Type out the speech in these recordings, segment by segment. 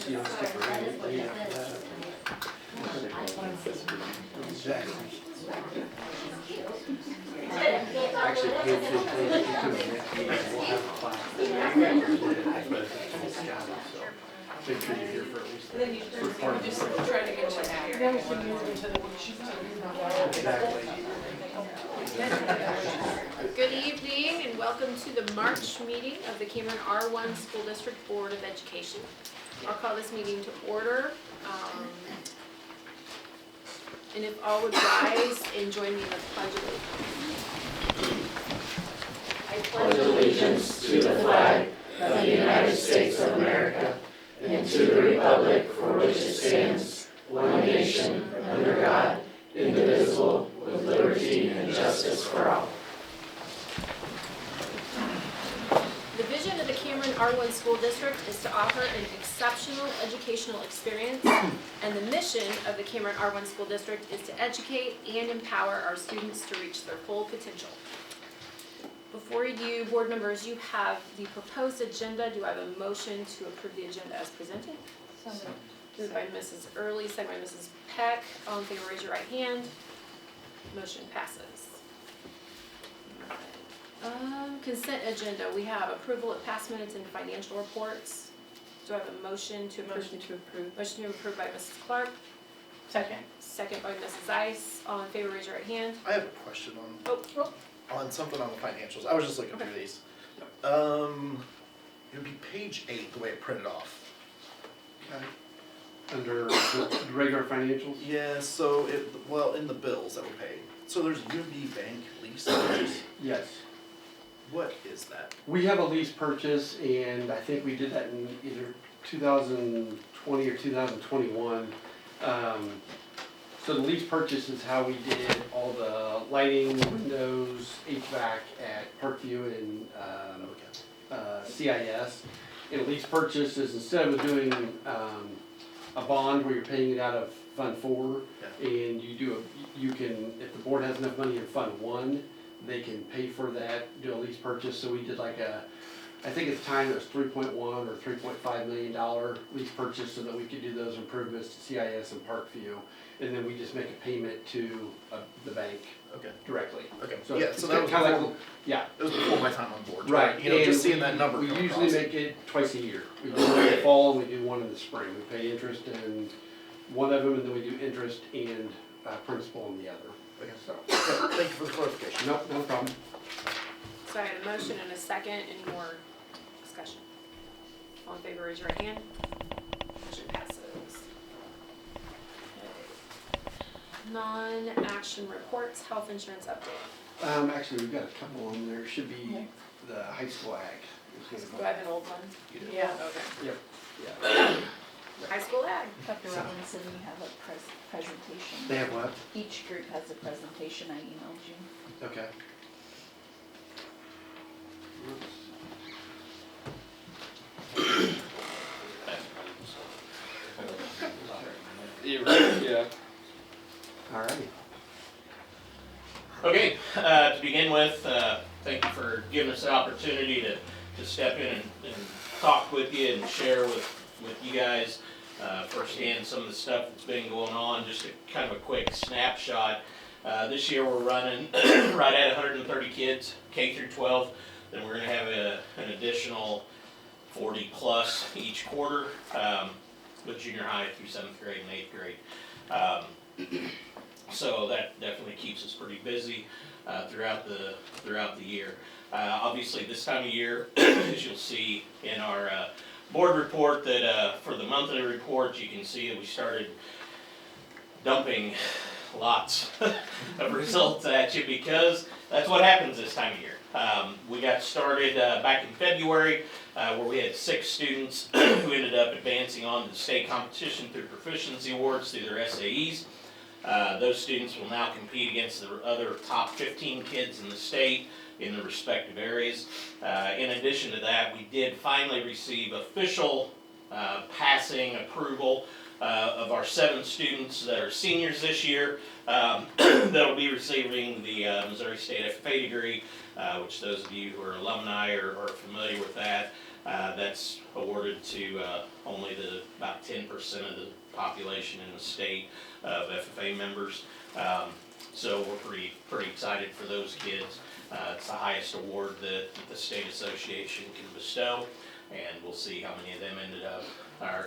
You don't stick around. Exactly. Actually, page 15, you come in next meeting, we'll have a class. Make sure you're here for at least. For part of Just the. trying to get you out. Exactly. Good evening and welcome to the March meeting of the Cameron R-1 School District Board of Education. I'll call this meeting to order. And if all would rise and join me in the pledge of allegiance. I pledge allegiance to the flag of the United States of America and to the republic for which it stands, one nation, under God, indivisible, with liberty and justice for all. The vision of the Cameron R1 School District is to offer an exceptional educational experience, and the mission of the Cameron R1 School District is to educate and empower our students to reach their full potential. Before you, board members, you have the proposed agenda. Do I have a motion to approve the agenda as presented? So moved. Moved by Mrs. Early, second by Mrs. Peck. All in favor, raise your right hand. Motion passes. Consent agenda, we have approval of past minutes and financial reports. Do I have a motion to approve? Motion to approve. Motion to approve by Mrs. Clark, Second. second by Mrs. Ice. All in favor, raise your right hand. I have a question on something on the financials. I was just looking through these. It would be page 8, the way it printed off. Okay. Under the regular financials? Yeah, so in the bills that were paid. So there's UMB Bank lease purchase. Yes. What is that? We have a lease purchase, and I think we did that in either 2020 or 2021. So the lease purchase is how we did all the lighting, windows, HVAC at Parkview and CIS. And a lease purchase is instead of doing a bond where you're paying it out of Fund 4, and you can, if the board has enough money in Fund 1, they can pay for that, do a lease purchase. So we did like I think at the time it was $3.1 or $3.5 million lease purchase so that we could do those improvements to CIS and Parkview. And then we just make a payment to the bank directly. Okay. So Yeah, so that was kind of before, like, yeah. it was before my time on board. Right. You know, And just seeing that number we come usually across. make it twice a year. We do one in the fall and we do one in the spring. We pay interest in one of them, and then we do interest and principal in the other. Okay. So, Thank you for the clarification. no problem. So I had a motion and a second. Any more discussion? All in favor, raise your right hand. Motion passes. Okay. Non-action reports, health insurance update. Actually, we've got a couple on there. Should be the high school ag. Do I have an old one? Yeah. Okay. Yep. High school ag. Dr. Robinson, we have a presentation. They have what? Each group has a presentation I emailed you. Okay. Yeah. All right. Okay, to begin with, thank you for giving us the opportunity to step in and talk with you and share with you guys firsthand some of the stuff that's been going on. Just a kind of a quick snapshot. This year we're running right at 130 kids, K through 12. Then we're going to have an additional 40 plus each quarter with junior high through 7th grade and 8th grade. So that definitely keeps us pretty busy throughout the year. Obviously this time of year, as you'll see in our board report, that for the monthly report you can see that we started dumping lots of results at you, because that's what happens this time of year. We got started back in February where we had 6 students who ended up advancing on to the state competition through proficiency awards through their SAEs. Those students will now compete against the other top 15 kids in the state in the respective areas. In addition to that, we did finally receive official passing approval of our 7 students that are seniors this year that'll be receiving the Missouri State FFA degree, which those of you who are alumni are familiar with that. That's awarded to only about 10% of the population in the state of FFA members. So we're pretty excited for those kids. It's the highest award that the state association can bestow, and we'll see how many of them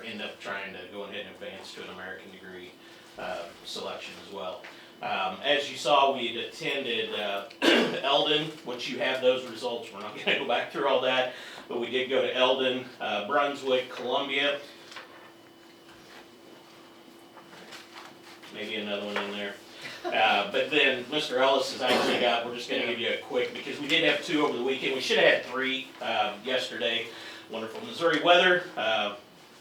end up trying to go ahead and advance to an American degree selection as well. As you saw, we attended Eldon, which you have those results. We're not going to go back through all that, but we did go to Eldon, Brunswick, Columbia. Maybe another one in there. But then Mr. Ellis has actually got, we're just going to give you a quick, because we did have 2 over the weekend. We should have had 3 yesterday. Wonderful Missouri weather.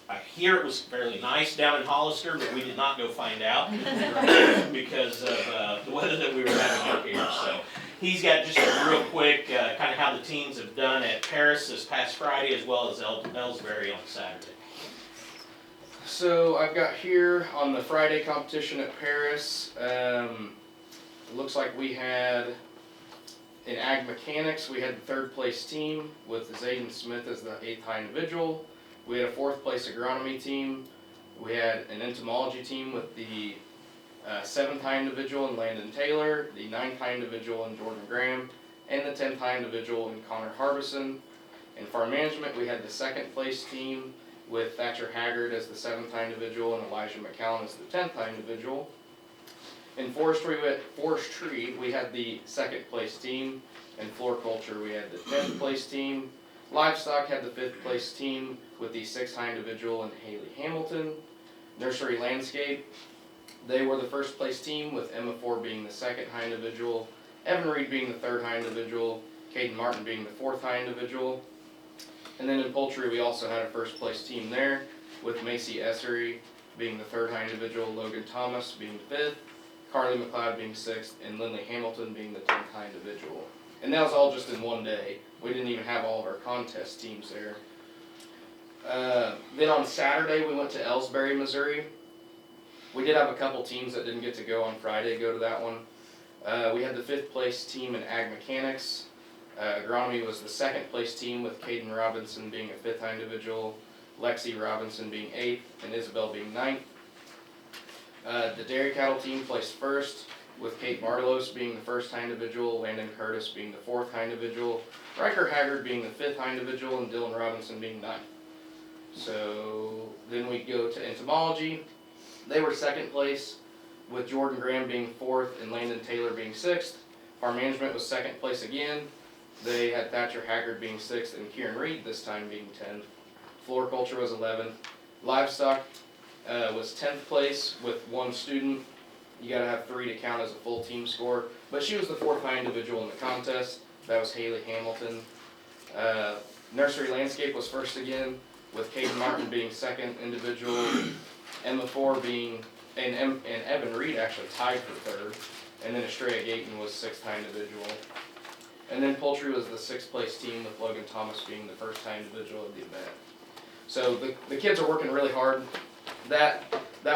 I hear it was fairly nice down in Hollister, but we did not go find out because of the weather that we were having up here. So he's got just a real quick kind of how the teams have done at Paris this past Friday, as well as Ellsbury on Saturday. So I've got here on the Friday competition at Paris, it looks like we had, in Ag Mechanics, we had the 3rd place team with Zayden Smith as the 8th high individual. We had a 4th place agronomy team. We had an entomology team with the 7th high individual in Landon Taylor, the 9th high individual in Jordan Graham, and the 10th high individual in Connor Harbison. In farm management, we had the 2nd place team with Thatcher Haggard as the 7th high individual and Elijah McCallum as the 10th high individual. In forestry, we had the 2nd place team. In floriculture, we had the 10th place team. Livestock had the 5th place team with the 6th high individual and Haley Hamilton. Nursery landscape, they were the 1st place team with Emma Ford being the 2nd high individual, Evan Reed being the 3rd high individual, Caden Martin being the 4th high individual. And then in poultry, we also had a 1st place team there with Macy Essery being the 3rd high individual, Logan Thomas being the 5th, Carly McLeod being 6th, and Lindley Hamilton being the 10th high individual. And that was all just in one day. We didn't even have all of our contest teams there. Then on Saturday, we went to Ellsbury, Missouri. We did have a couple teams that didn't get to go on Friday, go to that one. We had the 5th place team in Ag Mechanics. Agronomy was the 2nd place team with Caden Robinson being a 5th high individual, Lexi Robinson being 8th, and Isabel being 9th. The dairy cattle team placed 1st, with Kate Bartolos being the 1st high individual, Landon Curtis being the 4th high individual, Riker Haggard being the 5th high individual, and Dylan Robinson being 9th. So then we go to entomology. They were 2nd place, with Jordan Graham being 4th and Landon Taylor being 6th. Farm management was 2nd place again. They had Thatcher Haggard being 6th and Kieran Reed this time being 10th. Floriculture was 11th. Livestock was 10th place with 1 student. You gotta have 3 to count as a full team score. But she was the 4th high individual in the contest. That was Haley Hamilton. Nursery landscape was 1st again, with Caden Martin being 2nd individual, Emma Ford being, and Evan Reed actually tied for 3rd. And then Estrella Gayton was 6th high individual. And then poultry was the 6th place team with Logan Thomas being the 1st high individual of the event. So the kids are working really hard. That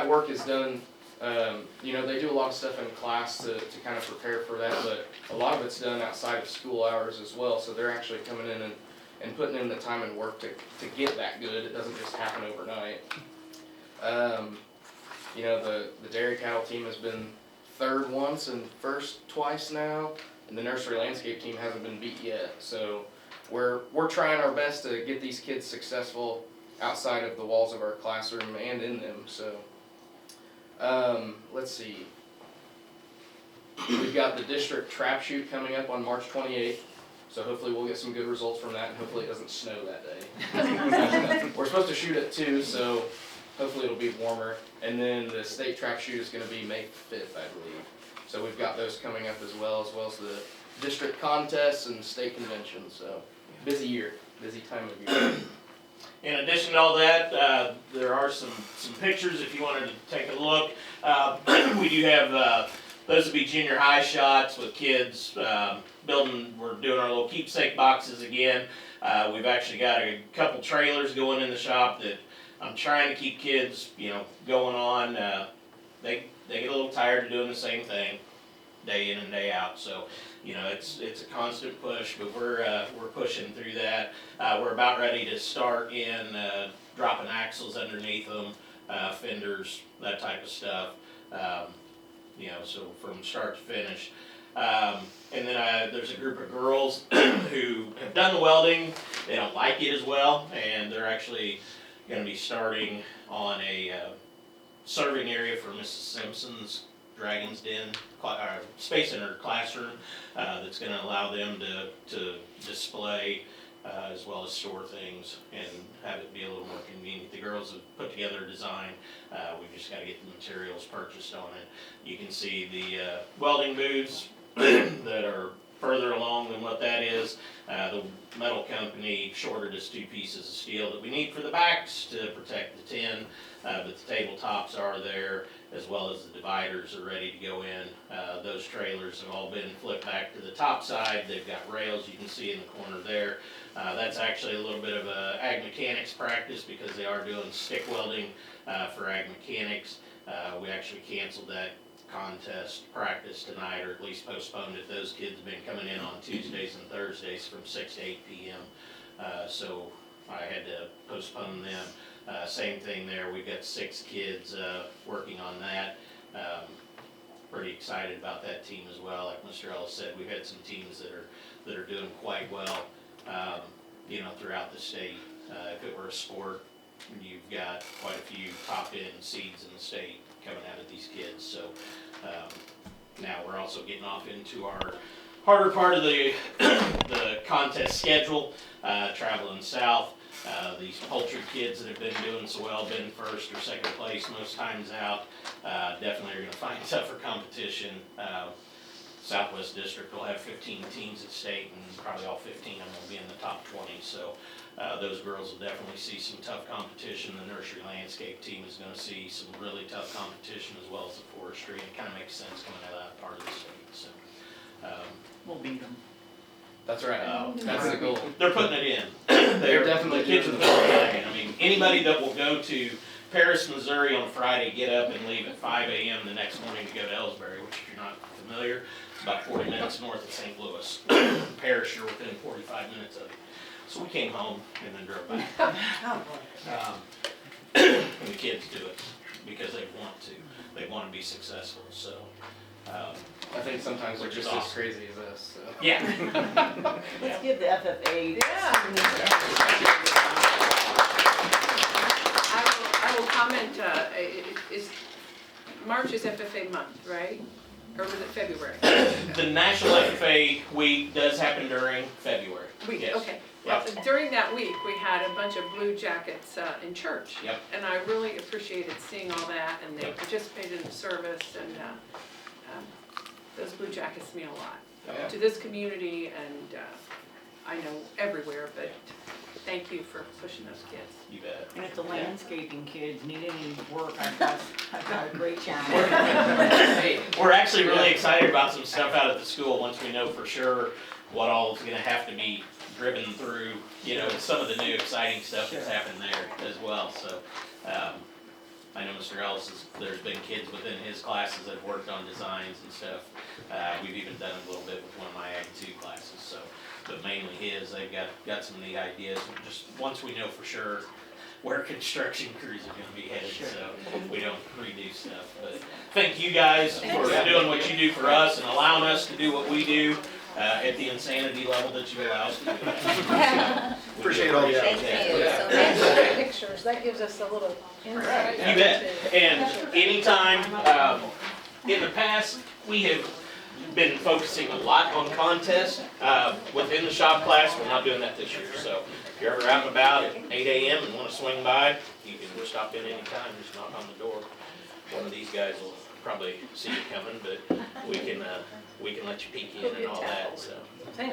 work is done. They do a lot of stuff in class to kind of prepare for that, but a lot of it's done outside of school hours as well. So they're actually coming in and putting in the time and work to get that good. It doesn't just happen overnight. The dairy cattle team has been 3rd once and 1st twice now, and the nursery landscape team hasn't been beat yet. So we're trying our best to get these kids successful outside of the walls of our classroom and in them. So let's see. We've got the district trap shoot coming up on March 28th. So hopefully we'll get some good results from that, and hopefully it doesn't snow that day. We're supposed to shoot at 2, so hopefully it'll be warmer. And then the state trap shoot is going to be May 5th, I believe. So we've got those coming up as well as the district contests and state conventions. So busy year, busy time of year. In addition to all that, there are some pictures if you wanted to take a look. We do have, those would be junior high shots with kids building, we're doing our little keepsake boxes again. We've actually got a couple trailers going in the shop that I'm trying to keep kids, going on. They get a little tired of doing the same thing. day in and day out. So, you know, it's a constant push, but we're pushing through that. We're about ready to start in dropping axles underneath them, fenders, that type of stuff. You know, so from start to finish. And then there's a group of girls who have done the welding. They don't like it as well, and they're actually going to be starting on a serving area for Mrs. Simpson's Dragon's Den Space Center classroom that's going to allow them to display as well as store things and have it be a little more convenient. The girls have put together a design. We've just got to get the materials purchased on it. You can see the welding booths that are further along than what that is. The metal company shorted us 2 pieces of steel that we need for the backs to protect the tin, but the tabletops are there, as well as the dividers are ready to go in. Those trailers have all been flipped back to the top side. They've got rails you can see in the corner there. That's actually a little bit of a ag mechanics practice because they are doing stick welding for ag mechanics. We actually canceled that contest practice tonight, or at least postponed it. Those kids have been coming in on Tuesdays and Thursdays from 6 to 8 p.m. So I had to postpone them. Same thing there. We've got 6 kids working on that. Pretty excited about that team as well. Like Mr. Ellis said, we've had some teams that are doing quite well, you know, throughout the state. If it were a sport, you've got quite a few top end seeds in the state coming out of these kids. So now we're also getting off into our harder part of the contest schedule, traveling south. These poultry kids that have been doing so well, been first or second place most times out, definitely are going to find tougher competition. Southwest District will have 15 teams at state, and probably all 15 of them will be in the top 20. So those girls will definitely see some tough competition. The nursery landscape team is going to see some really tough competition, as well as the forestry. And it kind of makes sense coming out of that part of the state. So We'll beat them. That's right. That's the goal. they're putting it in. They're definitely the kids are doing putting it. it in. I mean, anybody that will go to Paris, Missouri on Friday, get up and leave at 5 a.m. the next morning to go to Ellsbury, which if you're not familiar, it's about 40 minutes north of St. Louis. Paris, you're within 45 minutes of it. So we came home and then drove back. And the kids do it because they want to. They want to be successful. So I think sometimes they're Which is just as awesome. crazy as us. So. yeah. Let's give the FFA. I will comment, March is FFA month, right? Or was it February? The National FFA Week does happen during February. Week, Yes. okay. Well, Yep. during that week, we had a bunch of blue jackets in church. Yep. And I really appreciated seeing all that, and they participated in the service, and those blue jackets mean a lot Yeah. to this community, and I know everywhere, but thank you for pushing those kids. You bet. And if the landscaping kids need any work, I've got a great channel. We're actually really excited about some stuff out at the school once we know for sure what all is going to have to be driven through, you know, some of the new exciting stuff that's happened there as well. So I know Mr. Ellis, there's been kids within his classes that have worked on designs and stuff. We've even done a little bit with one of my Ag 2 classes. So, but mainly his, they've got some neat ideas. Just once we know for sure where construction crews are going to be headed, so we don't redo stuff. But thank you guys for doing what you do for us and allowing us to do what we do at the insanity level that you allow us to do. Appreciate all the that. Thank you Yeah. so much. Thanks for the pictures, that gives us a little insight. You bet. And anytime, in the past, we have been focusing a lot on contests within the shop class. We're not doing that this year. So if you're ever out and about at 8 a.m. and want to swing by, you can stop in anytime, just knock on the door. One of these guys will probably see you coming, but we can let you peek in and all that. So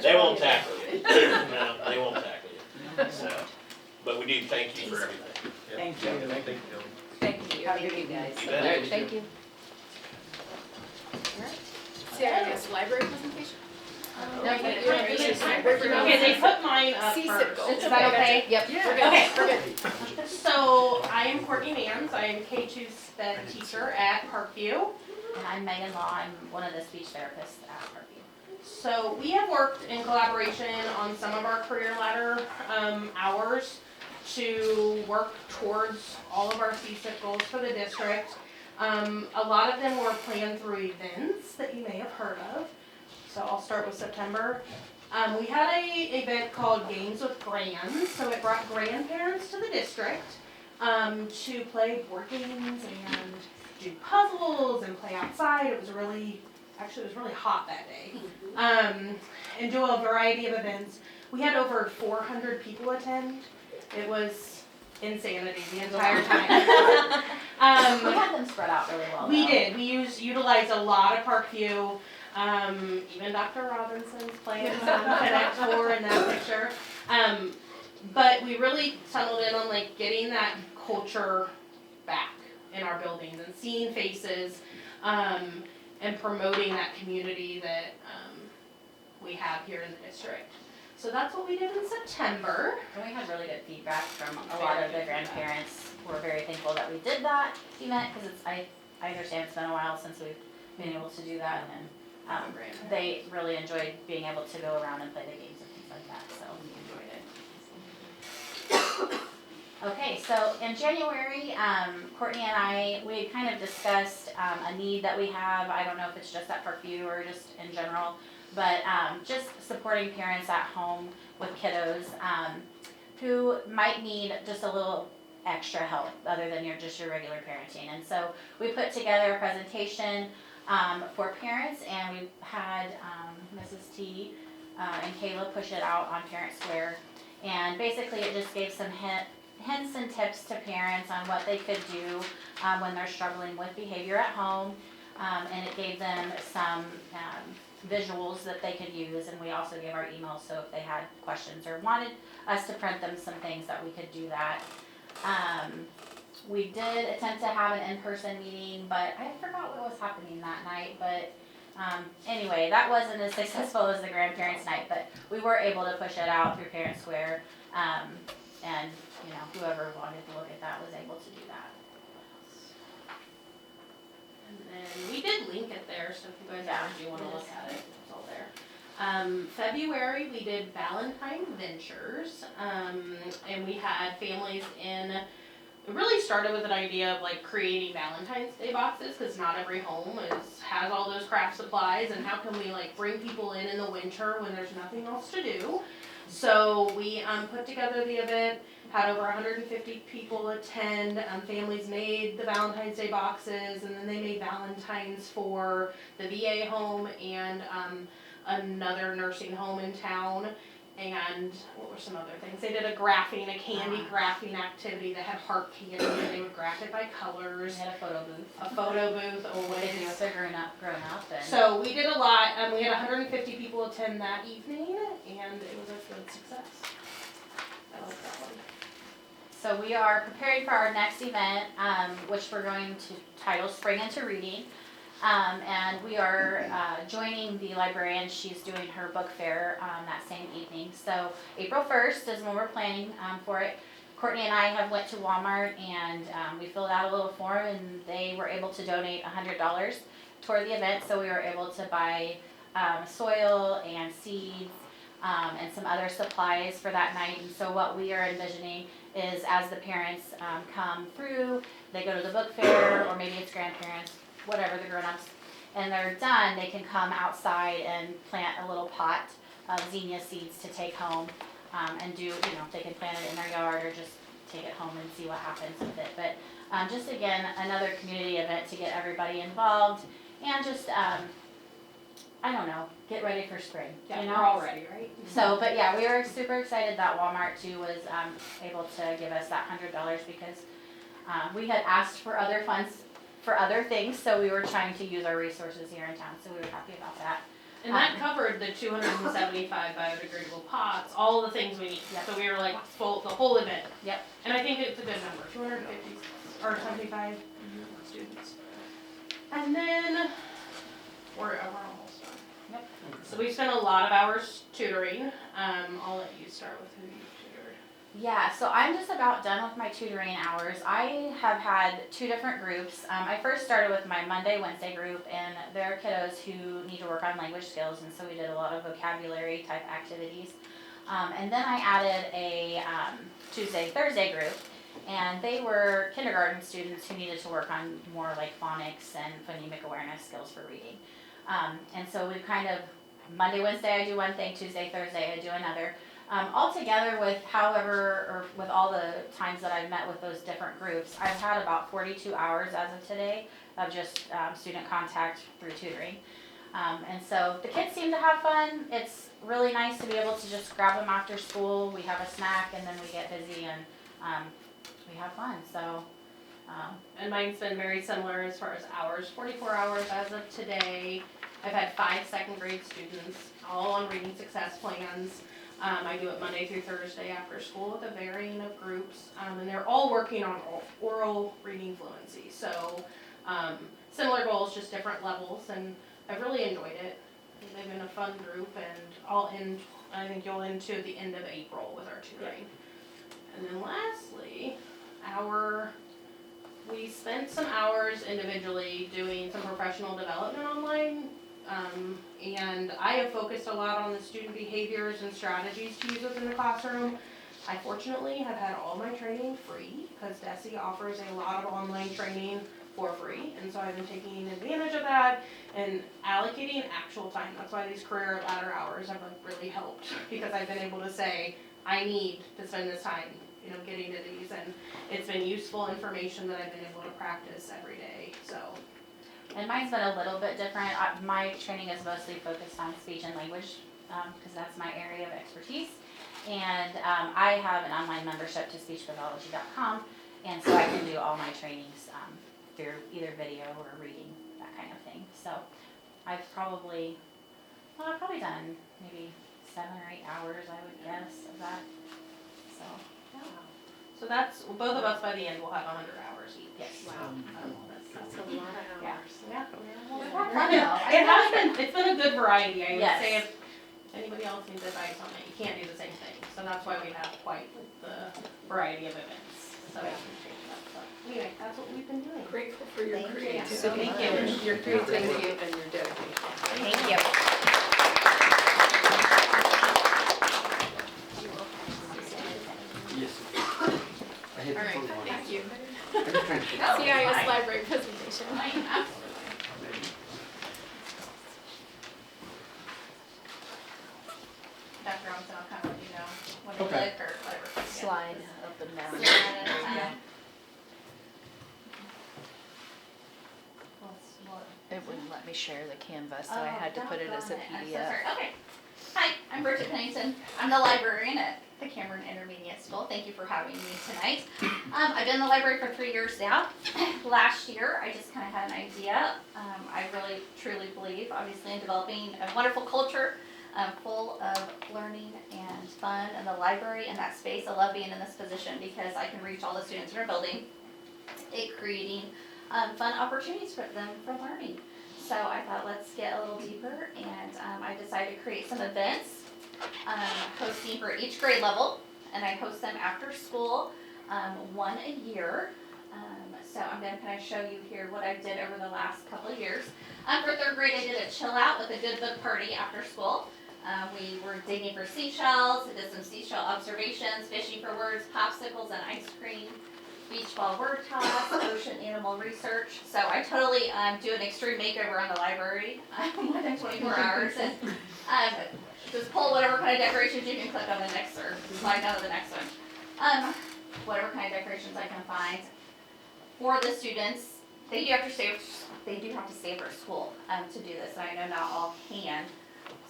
they won't tackle you. No, they won't tackle you. So, but we do thank you for everything. Thank you. Thank you. Have a good evening. You bet. Thank you. Sarah, yes, library presentation? No, you can't introduce yourself. Okay, they put mine up CSIP goals. first. Is that okay? Yep, Yeah. we're good, Okay. we're good. So I am Courtney Mans. I am K2 SPED teacher at Parkview. And I'm Megan Law, I'm one of the speech therapists at Parkview. So we have worked in collaboration on some of our career ladder hours to work towards all of our CSIP goals for the district. A lot of them were planned through events that you may have heard of. So I'll start with September. We had a event called Games with Grands, so it brought grandparents to the district to play board games and do puzzles and play outside. It was really hot that day. And do a variety of events. We had over 400 people attend. It was insanity the entire time. We had them spread out really well. We though. did. We utilized a lot of Parkview. Even Dr. Robinson's playing some Connect 4 in that picture. But we really settled in on like getting that culture back in our buildings and seeing faces, and promoting that community that we have here in the district. So that's what we did in September. And we had really good feedback from a lot of the grandparents. We're very thankful that we did that event because I understand it's been a while since we've been able to do that, and they really enjoyed being able to go around and play the games and things like that. So we enjoyed it. Okay, so in January, Courtney and we kind of discussed a need that we have. I don't know if it's just at Parkview or just in general, but just supporting parents at home with kiddos who might need just a little extra help other than your regular parenting. And so we put together a presentation for parents, and we had Mrs. T and Kayla push it out on Parent Square. And basically it just gave some hints and tips to parents on what they could do when they're struggling with behavior at home. And it gave them some visuals that they could use, and we also gave our emails, so if they had questions or wanted us to print them some things that we could do that. We did attempt to have an in-person meeting, but I forgot what was happening that night, but anyway, that wasn't as successful as the grandparents' night, but we were able to push it out through Parent Square, and whoever wanted to look at that was able to do that. And then we did link it there, so if you guys ever do want to look at it, it's all there. February we did Valentine Ventures, and we had families in. It really started with an idea of like creating Valentine's Day boxes, because not every home has all those craft supplies, and how can we like bring people in the winter when there's nothing else to do. So we put together the event, had over 150 people attend. Families made the Valentine's Day boxes, and then they made Valentines for the VA home and another nursing home in town. And what were some other things? They did a candy graphing activity that had heart candy, and they would graph it by colors. We had a photo booth. A photo booth always. If they're grown up. And So we did a lot. We had 150 people attend that evening, and it was a good success. I like that one. So we are preparing for our next event, which we're going to title Spring into Reading. And we are joining the librarian. She's doing her book fair that same evening. So April 1st is when we're planning for it. Courtney and I went to Walmart, and we filled out a little form, and they were able to donate $100 toward the event. So we were able to buy soil and seeds and some other supplies for that night. And so what we are envisioning is as the parents come through, they go to the book fair, or maybe it's grandparents, whatever, the grown-ups, and they're done, they can come outside and plant a little pot of zinnia seeds to take home, and do, they can plant it in their yard or just take it home and see what happens with it. But just again, another community event to get everybody involved, and just, get ready for spring. Yeah, we're all ready, right? So, but yeah, we were super excited that Walmart too was able to give us that $100 because we had asked for other funds for other things, so we were trying to use our resources here in town, so we were happy about that. And that covered the 275 biodegradable pots, all the things we need. Yep. So we were like the whole event. Yep. And I think it's a good number, 250 or 75 students. And then we're almost done. Yep. So we spent a lot of hours tutoring. I'll let you start with who you tutored. Yeah, so I'm just about done with my tutoring hours. I have had 2 different groups. I first started with my Monday, Wednesday group, and they're kiddos who need to work on language skills, and so we did a lot of vocabulary type activities. And then I added a Tuesday, Thursday group, and they were kindergarten students who needed to work on more like phonics and phonemic awareness skills for reading. And so we kind of, Monday, Wednesday I do one thing, Tuesday, Thursday I do another. All together with with all the times that I've met with those different groups, I've had about 42 hours as of today of just student contact through tutoring. And so the kids seem to have fun. It's really nice to be able to just grab them after school. We have a snack and then we get busy and we have fun. So, And mine's been very similar as far as hours, 44 hours as of today. I've had 5 second grade students, all on reading success plans. I do it Monday through Thursday after school with a varying of groups, and they're all working on oral reading fluency. So similar goals, just different levels, and I've really enjoyed it. They've been a fun group, and I think you'll end to the end of April with our tutoring. And then lastly, we spent some hours individually doing some professional development online. And I have focused a lot on the student behaviors and strategies to use within the classroom. I fortunately have had all my training free because DESE offers a lot of online training for free. And so I've been taking advantage of that and allocating actual time. That's why these career ladder hours have really helped, because I've been able to say, I need to spend this time, getting to these. And it's been useful information that I've been able to practice every day, so. and mine's been a little bit different. My training is mostly focused on speech and language, because that's my area of expertise. And I have an online membership to speechpathology.com, and so I can do all my trainings through either video or reading, that kind of thing. So I've probably done maybe 7 or 8 hours, I would guess, of that. So, yeah. So that's, both of us by the end will have 100 hours each. Yes. Wow. That's a lot of Yeah. hours. Yeah. We've had fun though. It has been, it's been a good variety. I would Yes. say if anybody else needs advice on it, you can't do the same thing. So that's why we have quite the variety of events. So we can change that. So anyway, that's what we've been doing. Grateful for your Thank you. creativity. So Thank you. Your creativity and your dedication. Thank you. Yes. I hit the All right, phone line. thank you. I'm just trying to figure out. CIS library presentation. Dr. Robinson, I'll kind of let you know when you Okay. click or whatever. Slide up and down. Yeah. It wouldn't let me share the Canvas, so I had to put it as a I'm so PDF. sorry. Okay. Hi, I'm Bridget Pennington. I'm the librarian at the Cameron Intermediate School. Thank you for having me tonight. I've been in the library for 3 years now. Last year, I just kind of had an idea. I really, truly believe, obviously, in developing a wonderful culture full of learning and fun in the library and that space. I love being in this position because I can reach all the students in our building, creating fun opportunities for them for learning. So I thought, let's get a little deeper, and I decided to create some events, hosting for each grade level, and I host them after school, 1 a year. So I'm going to kind of show you here what I did over the last couple of years. For 3rd grade, I did a chill out with a good book party after school. We were digging for seashells, did some seashell observations, fishing for words, popsicles, and ice cream. Beach ball word toss, ocean animal research. So I totally do an extreme makeover on the library within 24 hours, and just pull whatever kind of decorations you can click on the next, or slide down to the next one. Whatever kind of decorations I can find. For the students, they do have to stay for school to do this, and I know not all can.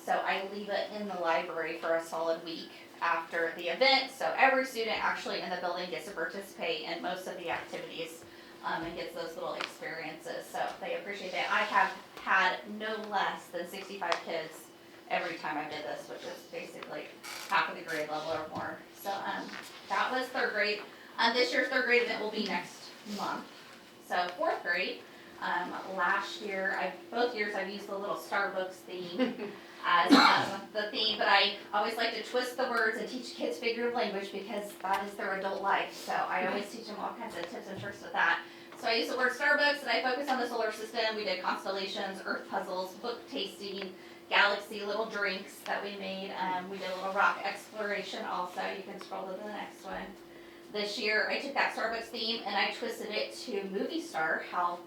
So I leave it in the library for a solid week after the event, so every student actually in the building gets to participate in most of the activities and gets those little experiences, so they appreciate that. I have had no less than 65 kids every time I did this, which is basically half of the grade level or more. So that was 3rd grade. This year's 3rd grade event will be next month. So 4th grade, last year, both years I've used the little Starbucks theme. as the theme, but I always like to twist the words and teach kids figurative language because that is their adult life. So I always teach them all kinds of tips and tricks with that. So I use the word Starbucks and I focus on the solar system. We did constellations, earth puzzles, book tasting, galaxy little drinks that we made. We did a little rock exploration also. You can scroll to the next one. This year I took that Starbucks theme and I twisted it to movie star, how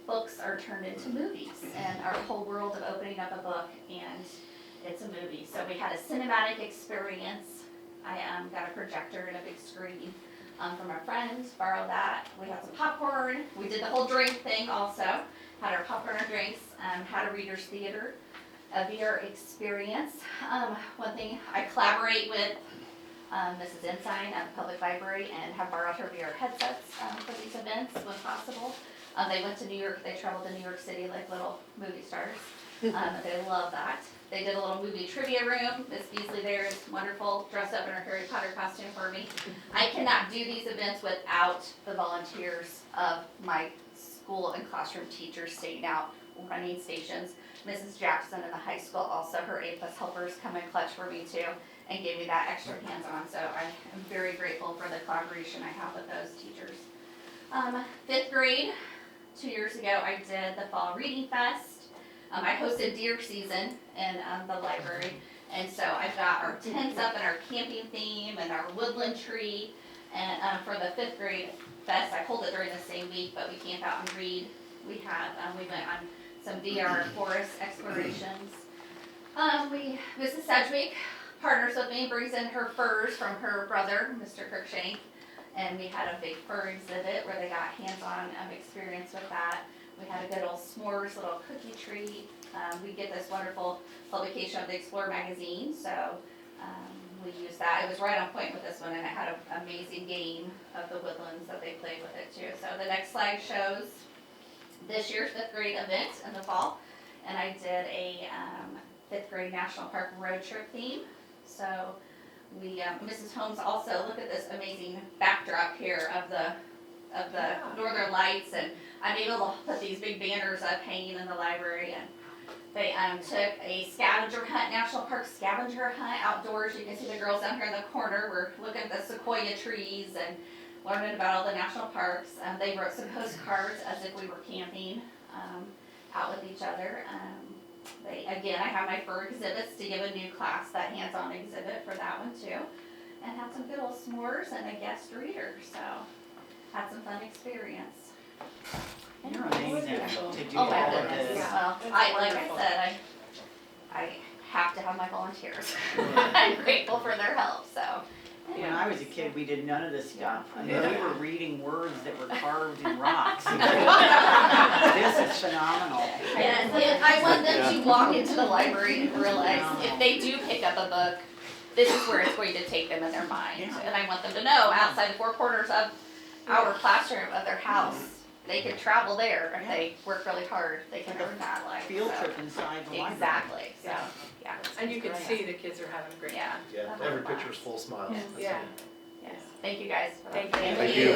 books are turned into movies and our whole world of opening up a book and it's a movie. So we had a cinematic experience. I got a projector and a big screen from a friend, borrowed that. We had some popcorn. We did the whole drink thing also. Had our popcorn and drinks, had a reader's theater, a VR experience. One thing, I collaborate with Mrs. Ensign at the public library and have borrowed her VR headsets for these events when possible. They went to New York, they traveled to New York City like little movie stars. They love that. They did a little movie trivia room. Miss Beasley there is wonderful, dressed up in her Harry Potter costume for me. I cannot do these events without the volunteers of my school and classroom teachers staying out, running stations. Mrs. Jackson in the high school also, her A+ helpers come in clutch for me too and gave me that extra hands-on. So I am very grateful for the collaboration I have with those teachers. 5th grade, 2 years ago, I did the Fall Reading Fest. I hosted deer season in the library, and so I've got our tents up and our camping theme and our woodland tree. And for the 5th grade fest, I hold it during the same week, but we camp out and read. We went on some VR forest explorations. Mrs. Sedgwick partners with me, brings in her furs from her brother, Mr. Kirkshank, and we had a big fur exhibit where they got hands-on experience with that. We had a good old s'mores little cookie treat. We get this wonderful publication of the Explorer magazine, so we used that. It was right on point with this one, and it had an amazing game of the woodlands that they played with it too. So the next slide shows this year's 5th grade event in the fall, and I did a 5th grade National Park road trip theme. So we, Mrs. Holmes also, look at this amazing backdrop here of the Northern Lights, and I'm able to put these big banners up hanging in the library. And they took a scavenger hunt, National Park scavenger hunt outdoors. You can see the girls down here in the corner. We're looking at the sequoia trees and learning about all the national parks. They wrote some postcards as if we were camping out with each other. Again, I have my fur exhibits to give a new class that hands-on exhibit for that one too. And had some good old s'mores and a guest reader, so had some fun experience. You're amazing to do Oh all my of goodness, this. well, like I said, I have to have my volunteers. I'm grateful for their help, so. When I was a kid, we did none of this stuff. I mean, we were reading words that were carved in rocks. This is phenomenal. Yes, I want them to walk into the library and realize if they do pick up a book, this is where it's going to take them in their mind. Yeah. And I want them to know outside the 4 corners of our classroom of their house, they can travel there if they work really hard. They can earn that life. Field so. trip inside the library. Exactly, so, yeah. And you can see the kids are having a great Yeah. time. Yeah, every picture's full of smiles. Yeah. Yes, thank you guys. for that. Thank you.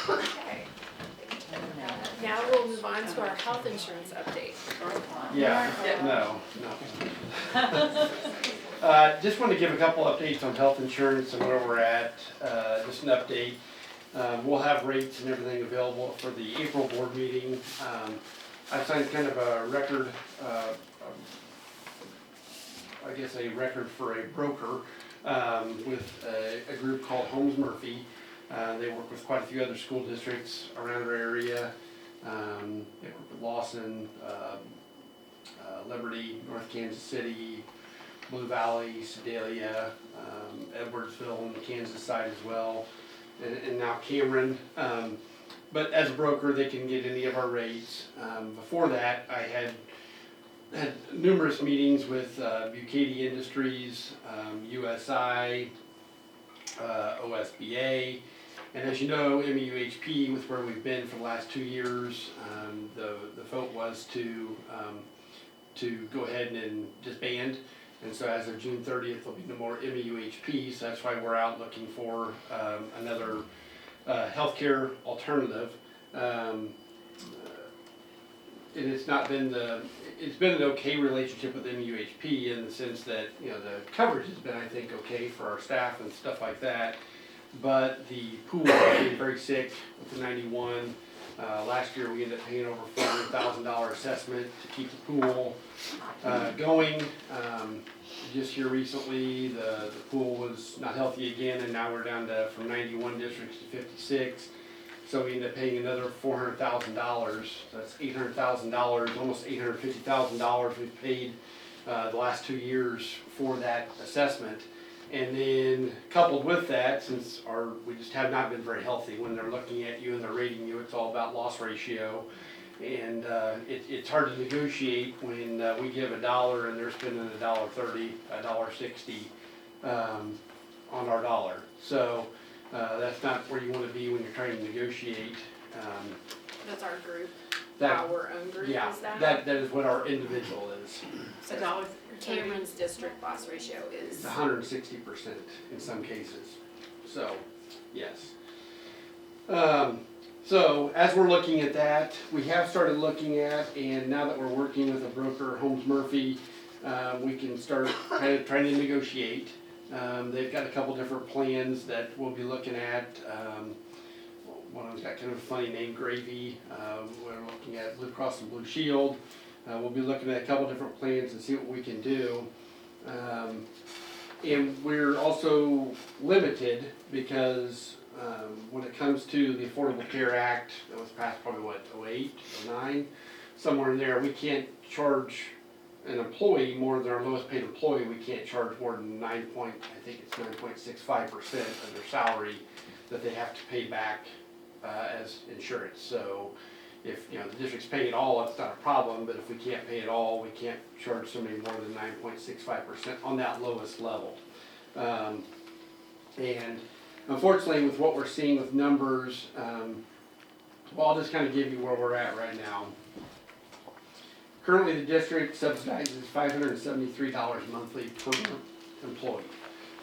Okay. Now we'll move on to our health insurance update. Yeah, no. Just want to give a couple updates on health insurance and where we're at. Just an update. We'll have rates and everything available for the April board meeting. I signed kind of a record, I guess a record for a broker with a group called Holmes Murphy. They work with quite a few other school districts around our area. They work with Lawson, Liberty, North Kansas City, Blue Valley, Sedalia, Edwardsville on the Kansas side as well, and now Cameron. But as a broker, they can get any of our rates. Before that, I had numerous meetings with Bucati Industries, USI, OSBA, and as you know, MEUHP, with where we've been for the last 2 years, the vote was to go ahead and disband. And so as of June 30th, there'll be no more MEUHP, so that's why we're out looking for another healthcare alternative. And it's not been it's been an okay relationship with MUHP in the sense that, you know, the coverage has been, I think, okay for our staff and stuff like that. But the pool is getting very sick with the 91. Last year we ended up paying over $400,000 assessment to keep the pool going. Just here recently, the pool was not healthy again, and now we're down to from 91 districts to 56. So we ended up paying another $400,000. That's $800,000, almost $850,000 we've paid the last 2 years for that assessment. And then coupled with that, since we just have not been very healthy, when they're looking at you and they're rating you, it's all about loss ratio. And it's hard to negotiate when we give $1 and they're spending $1.30, $1.60 on our dollar. So that's not where you want to be when you're trying to negotiate. That's our group, That, our own group, yeah, is that? that is what our individual is. So Cameron's district loss ratio is. 160% in some cases. So, yes. So as we're looking at that, we have started looking at, and now that we're working with a broker, Holmes Murphy, we can start kind of trying to negotiate. They've got a couple different plans that we'll be looking at. One of them's got kind of a funny name, Gravy. We're looking at Blue Cross and Blue Shield. We'll be looking at a couple different plans and see what we can do. And we're also limited because when it comes to the Affordable Care Act, that was passed probably what, 08, 09, somewhere in there, we can't charge an employee more than our lowest paid employee. We can't charge more than 9.65% of their salary that they have to pay back as insurance. So if, you know, the district's paying it all, it's not a problem, but if we can't pay it all, we can't charge somebody more than 9.65% on that lowest level. And unfortunately, with what we're seeing with numbers, well, I'll just kind of give you where we're at right now. Currently, the district subsidizes $573 monthly per employee.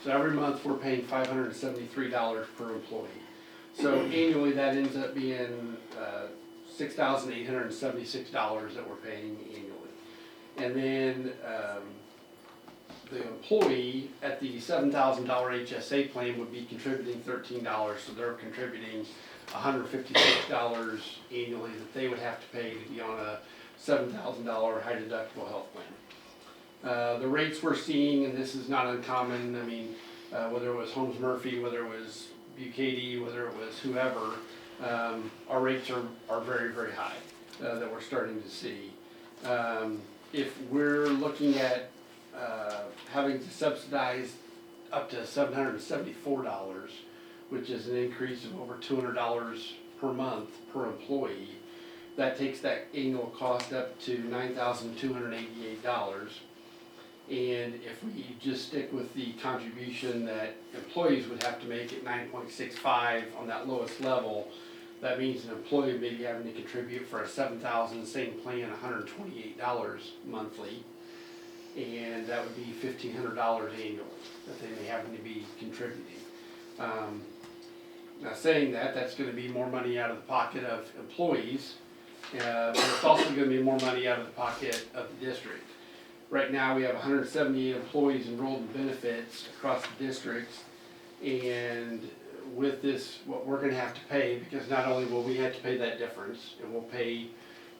So every month, we're paying $573 per employee. So annually, that ends up being $6,876 that we're paying annually. And then the employee at the $7,000 HSA plan would be contributing $13, so they're contributing $156 annually that they would have to pay to be on a $7,000 high deductible health plan. The rates we're seeing, and this is not uncommon, I mean, whether it was Holmes Murphy, whether it was Bucady, whether it was whoever, our rates are very, very high that we're starting to see. If we're looking at having to subsidize up to $774, which is an increase of over $200 per month per employee, that takes that annual cost up to $9,288. And if we just stick with the contribution that employees would have to make at 9.65 on that lowest level, that means an employee may be having to contribute for a $7,000, same plan, $128 monthly. And that would be $1,500 annually that they may have to be contributing. Now saying that, that's going to be more money out of the pocket of employees, but it's also going to be more money out of the pocket of the district. Right now we have 178 employees enrolled in benefits across the districts, and with this, what we're going to have to pay, because not only will we have to pay that difference, and we'll pay,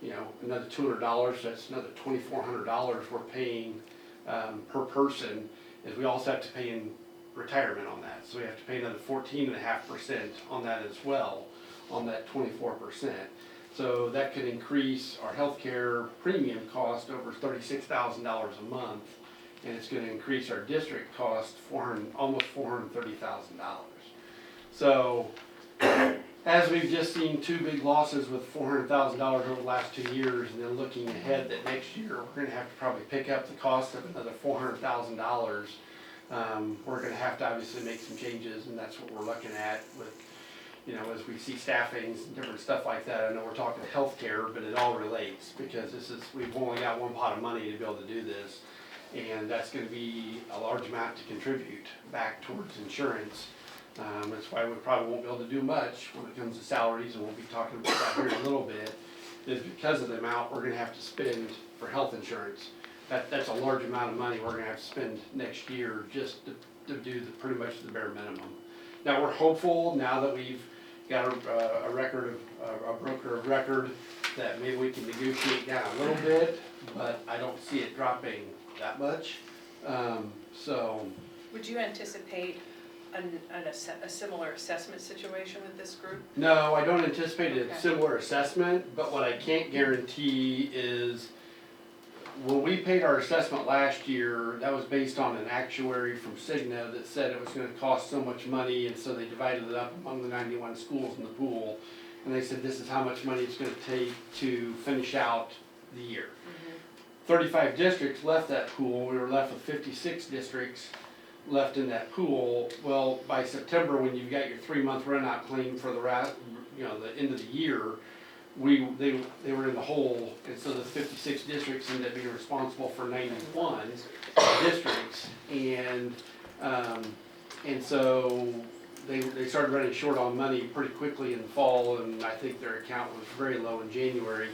you know, another $200, that's another $2,400 we're paying per person, is we also have to pay in retirement on that. So we have to pay another 14.5% on that as well, on that 24%. So that could increase our healthcare premium cost over $36,000 a month, and it's going to increase our district cost almost $430,000. So as we've just seen two big losses with $400,000 over the last 2 years, and then looking ahead that next year we're going to have to probably pick up the cost of another $400,000. We're going to have to obviously make some changes, and that's what we're looking at with, you know, as we see staffings and different stuff like that. I know we're talking healthcare, but it all relates, because we've only got one pot of money to be able to do this, and that's going to be a large amount to contribute back towards insurance. That's why we probably won't be able to do much when it comes to salaries, and we'll be talking about that here in a little bit, is because of the amount we're gonna have to spend for health insurance. That's a large amount of money we're gonna have to spend next year just to do pretty much the bare minimum. Now, we're hopeful, now that we've got a broker of record, that maybe we can negotiate down a little bit, but I don't see it dropping that much. So, Would you anticipate a similar assessment situation with this group? no, I don't anticipate a Okay. similar assessment, but what I can't guarantee is when we paid our assessment last year, that was based on an actuary from Cigna that said it was gonna cost so much money, and so they divided it up among the 91 schools in the pool. And they said this is how much money it's gonna take to finish out the year. 35 districts left that pool, we were left with 56 districts left in that pool. Well, by September, when you've got your 3-month runout claim for the the end of the year, they were in the hole, and so the 56 districts ended up being responsible for 91 districts, and so they started running short on money pretty quickly in the fall, and I think their account was very low in January.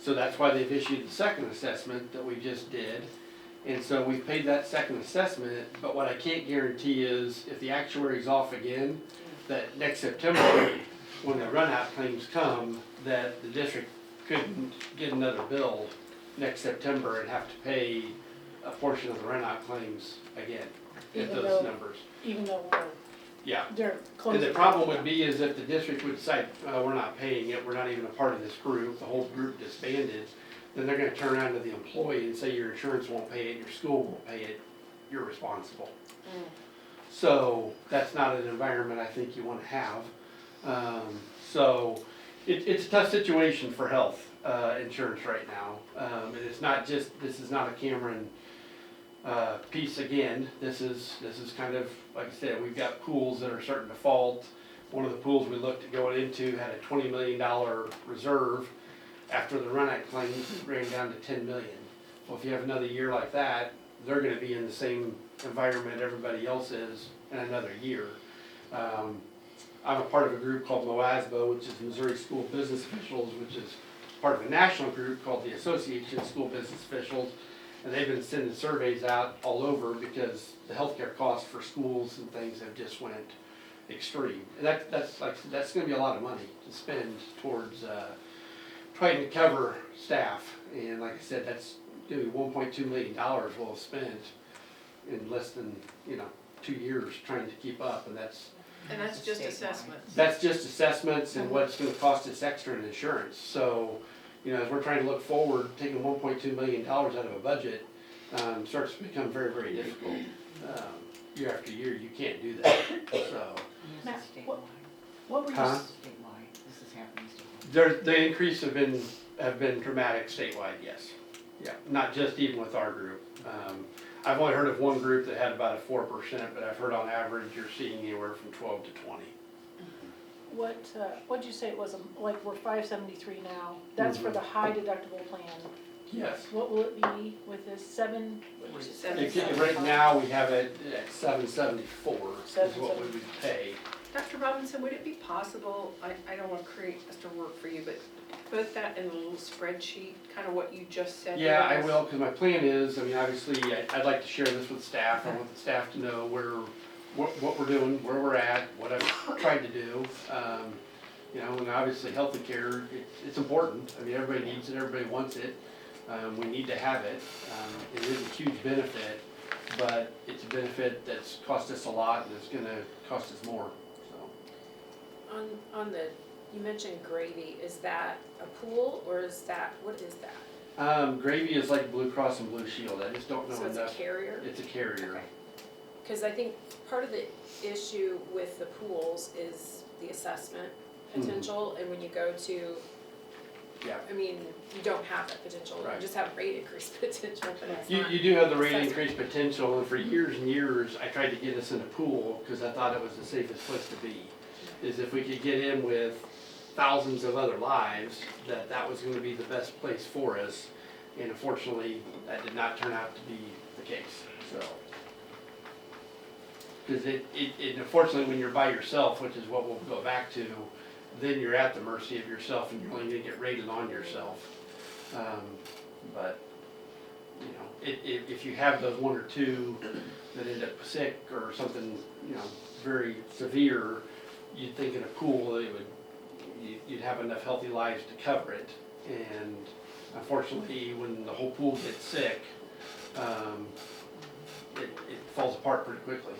So that's why they've issued the second assessment that we just did. And so we've paid that second assessment, but what I can't guarantee is if the actuary's off again, that next September, when the runout claims come, that the district couldn't get another bill next September and have to pay a portion of the runout claims again at Even those though- numbers. Even though Yeah. they're close. And the problem would be is if the district would decide, we're not paying it, we're not even a part of this group, the whole group disbanded, then they're gonna turn around to the employee and say your insurance won't pay it, your school won't pay it, you're responsible. So that's not an environment I think you wanna have. So it's a tough situation for health insurance right now. And it's not just, this is not a Cameron piece again. This is kind of, like I said, we've got pools that are starting to fault. One of the pools we looked at going into had a $20 million reserve. After the runout claims, it ran down to 10 million. Well, if you have another year like that, they're gonna be in the same environment everybody else is in another year. I'm a part of a group called MOASBA, which is Missouri School Business Officials, which is part of a national group called the Association of School Business Officials. And they've been sending surveys out all over because the healthcare costs for schools and things have just went extreme. And that's gonna be a lot of money to spend towards trying to cover staff. And like I said, that's gonna be $1.2 million we'll spend in less than 2 years trying to keep up, and that's just assessments. that's just assessments and what it's gonna cost us extra in insurance. So, as we're trying to look forward, taking $1.2 million out of a budget starts to become very, very difficult. Year after year, you can't do that, so. Matt, This is what- statewide. What were you, Huh? Statewide, this is happening statewide. The increase have been dramatic statewide, yes. Yeah, not just even with our group. I've only heard of one group that had about a 4%, but I've heard on average you're seeing anywhere from 12 to 20. what'd you say it was, like we're 573 now, that's for the high deductible plan. Yes. What will it be with this, what'd you say, Right now, we have it at 774 is what we would pay. Dr. Robinson, would it be possible, I don't want to create extra work for you, but put that in a little spreadsheet, kind of what you just said? Yeah, to I us? will, because my plan is, obviously, I'd like to share this with staff. I want the staff to know what we're doing, where we're at, what I've tried to do. And obviously, healthcare, it's important. Everybody needs it, everybody wants it. We need to have it. It is a huge benefit, but it's a benefit that's cost us a lot and it's gonna cost us more, so. On the, you mentioned gravy, is that a pool or is that, what is that? Gravy is like Blue Cross and Blue Shield. I just don't know So it's enough. a carrier? It's a carrier. Okay. Because I think part of the issue with the pools is the assessment potential, and when you go to, Yeah. you don't have that potential, Right. you just have rate increase potential, but it's You not. do have the rate assessment. increase potential, and for years and years, I tried to get us in a pool, because I thought it was the safest place to be. Is if we could get in with thousands of other lives, that was gonna be the best place for us. And unfortunately, that did not turn out to be the case, so. Because it unfortunately, when you're by yourself, which is what we'll go back to, then you're at the mercy of yourself and you're only gonna get rated on yourself. But, you know, if you have those one or two that end up sick or something, you know, very severe, you'd think in a pool, you'd have enough healthy lives to cover it. And unfortunately, when the whole pool gets sick, it falls apart pretty quickly.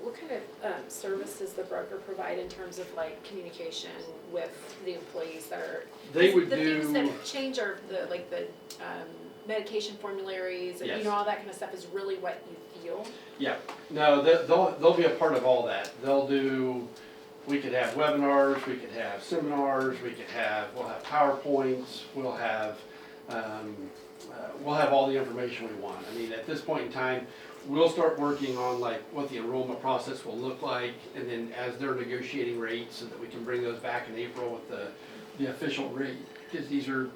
What kind of service does the broker provide in terms of like communication with the employees that are? They would the do. things that change are the medication formularies and Yes. you know all that kind of stuff is really what you feel. Yeah, no, they'll be a part of all that. They'll do, we could have webinars, we could have seminars, we'll have PowerPoints, we'll have all the information we want. I mean, at this point in time, we'll start working on like what the enrollment process will look like, and then as they're negotiating rates, so that we can bring those back in April with the official rate, because these are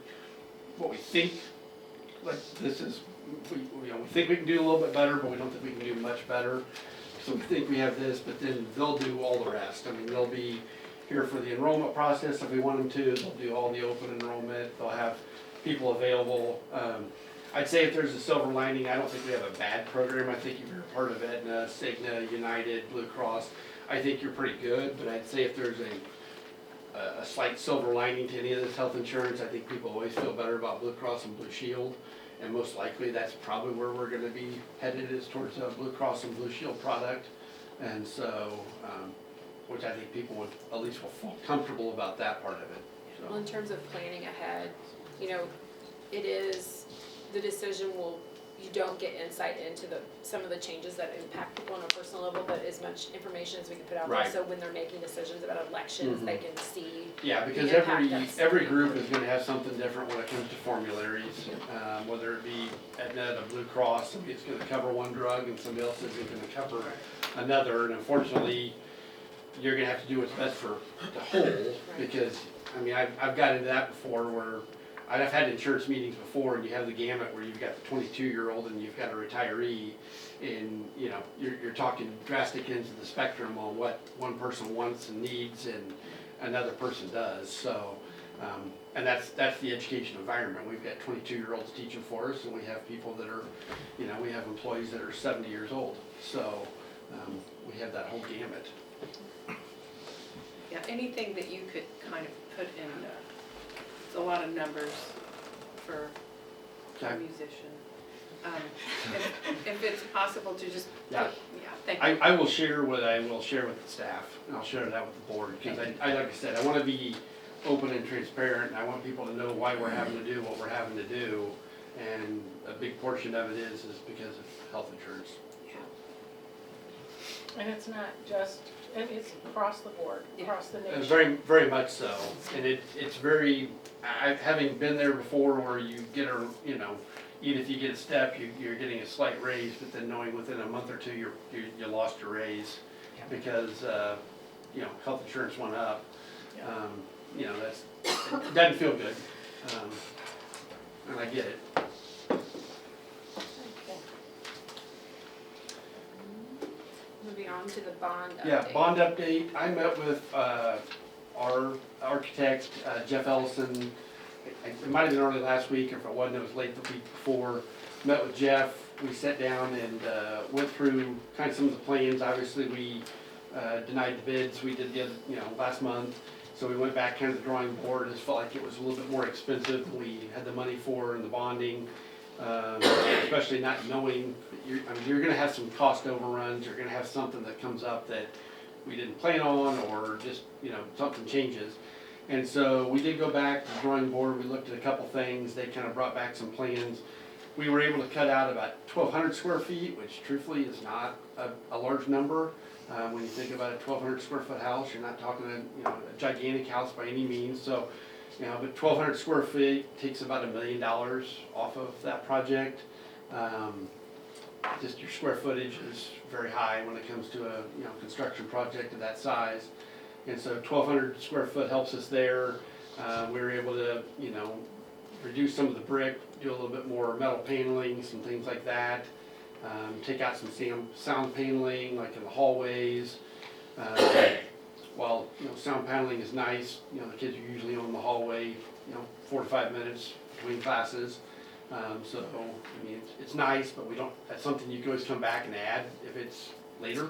what we think, like this is, we think we can do a little bit better, but we don't think we can do much better. So we think we have this, but then they'll do all the rest. I mean, they'll be here for the enrollment process if we want them to. They'll do all the open enrollment. They'll have people available. I'd say if there's a silver lining, I don't think we have a bad program. I think if you're a part of Aetna, Cigna, United, Blue Cross, I think you're pretty good. But I'd say if there's a slight silver lining to any of this health insurance, I think people always feel better about Blue Cross and Blue Shield. And most likely that's probably where we're going to be headed, is towards a Blue Cross and Blue Shield product. And so, which I think people would at least will feel comfortable about that part of it. So. Well, in terms of planning ahead, you know, it is, the decision will, you don't get insight into some of the changes that impact people on a personal level, but as much information as we can put out there. Right. So when they're making decisions about elections, they can see. Yeah, because the impact that's- every group is going to have something different when it comes to formularies, whether it be Aetna or Blue Cross, somebody's going to cover one drug and somebody else isn't going to cover another. And unfortunately, you're going to have to do what's best for the whole, because, I mean, I've got into that before where I've had insurance meetings before, and you have the gamut where you've got the 22-year-old and you've got a retiree, and you know you're talking drastic ends of the spectrum on what one person wants and needs and another person does. So, and that's the education environment. We've got 22-year-olds teaching for us, and we have people that are, you know, we have employees that are 70 years old. So we have that whole gamut. Yeah, anything that you could kind of put in, it's a lot of numbers for a musician. If it's possible to just, Yeah. thank you. I will share what I will share with the staff, and I'll share that with the board, because I like I said, I want to be open and transparent, and I want people to know why we're having to do what we're having to do, and a big portion of it is because of health insurance. And it's not just, and it's across the board, across the nation. Very, very much so, and it's very, having been there before where you get a, you know, even if you get a step, you're getting a slight raise, but then knowing within a month or two you lost your raise because, you know, health insurance went up. You know, it doesn't feel good, and I get it. Moving on to the bond update. Yeah, bond update. I met with our architect, Jeff Ellison. It might have been early last week, or if it wasn't, it was late the week before. Met with Jeff. We sat down and went through kind of some of the plans. Obviously, we denied the bids we did last month. So we went back kind of the drawing board and just felt like it was a little bit more expensive than we had the money for in the bonding. Especially not knowing, you're going to have some cost overruns, you're going to have something that comes up that we didn't plan on, or just, you know, something changes. And so we did go back to the drawing board, we looked at a couple things, they kind of brought back some plans. We were able to cut out about 1,200 square feet, which truthfully is not a large number. When you think about a 1,200 square foot house, you're not talking a gigantic house by any means. So, you know, but 1,200 square feet takes about $1 million off of that project. Just your square footage is very high when it comes to a construction project of that size, and so 1,200 square foot helps us there. We were able to reduce some of the brick, do a little bit more metal paneling, some things like that. take out some sound paneling, like in the hallways. While, sound paneling is nice, the kids are usually on the hallway, 4 to 5 minutes between classes. So, I mean, it's nice, but that's something you can always come back and add if it's later.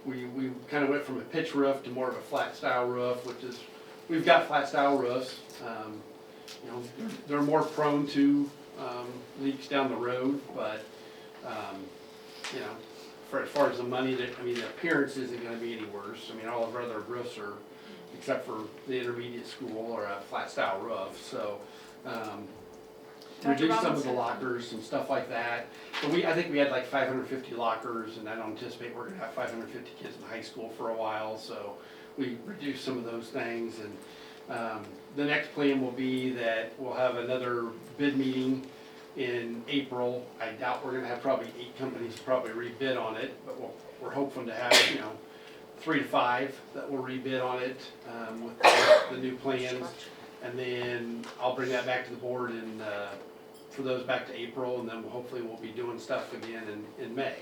We kind of went from a pitch roof to more of a flat style roof, we've got flat style roofs. They're more prone to leaks down the road, but, for as far as the money, the appearance isn't gonna be any worse. I mean, all of our other roofs are, except for the intermediate school, are a flat style roof, so, reduce some of the lockers and stuff like that. But I think we had like 550 lockers, and I don't anticipate we're gonna have 550 kids in high school for a while, so we reduced some of those things. And the next plan will be that we'll have another bid meeting in April. I doubt we're gonna have probably 8 companies probably rebid on it, but we're hoping to have, 3 to 5 that will rebid on it with the new plans. And then I'll bring that back to the board and for those back to April, and then hopefully we'll be doing stuff again in May.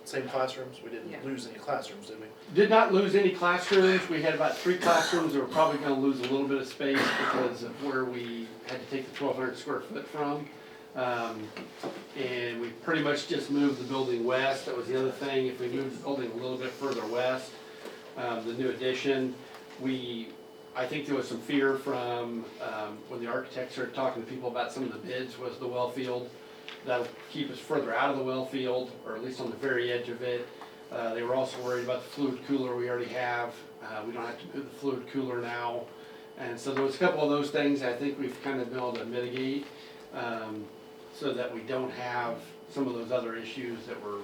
Same classrooms, we didn't lose any classrooms, did we? Did not lose any classrooms. We had about 3 classrooms that were probably gonna lose a little bit of space because of where we had to take the 1,200 square foot from. And we pretty much just moved the building west. That was the other thing. If we moved the building a little bit further west, the new addition, I think there was some fear from when the architects started talking to people about some of the bids was the well field. That'll keep us further out of the well field, or at least on the very edge of it. They were also worried about the fluid cooler we already have. We don't have to move the fluid cooler now. And so there was a couple of those things I think we've kind of been able to mitigate so that we don't have some of those other issues that were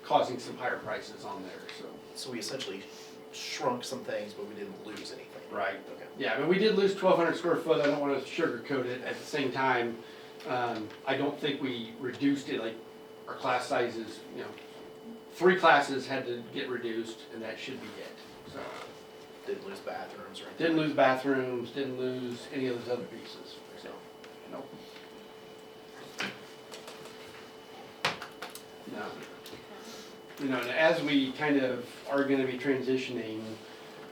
causing some higher prices on there. So we essentially shrunk some things, but we didn't lose anything. Right. Okay. Yeah, I mean, we did lose 1,200 square foot. I don't want to sugarcoat it. At the same time, I don't think we reduced it, like our class sizes, 3 classes had to get reduced, and that should be it. So Didn't lose bathrooms or anything? didn't lose bathrooms, didn't lose any of those other pieces, so, nope. No. And as we kind of are gonna be transitioning,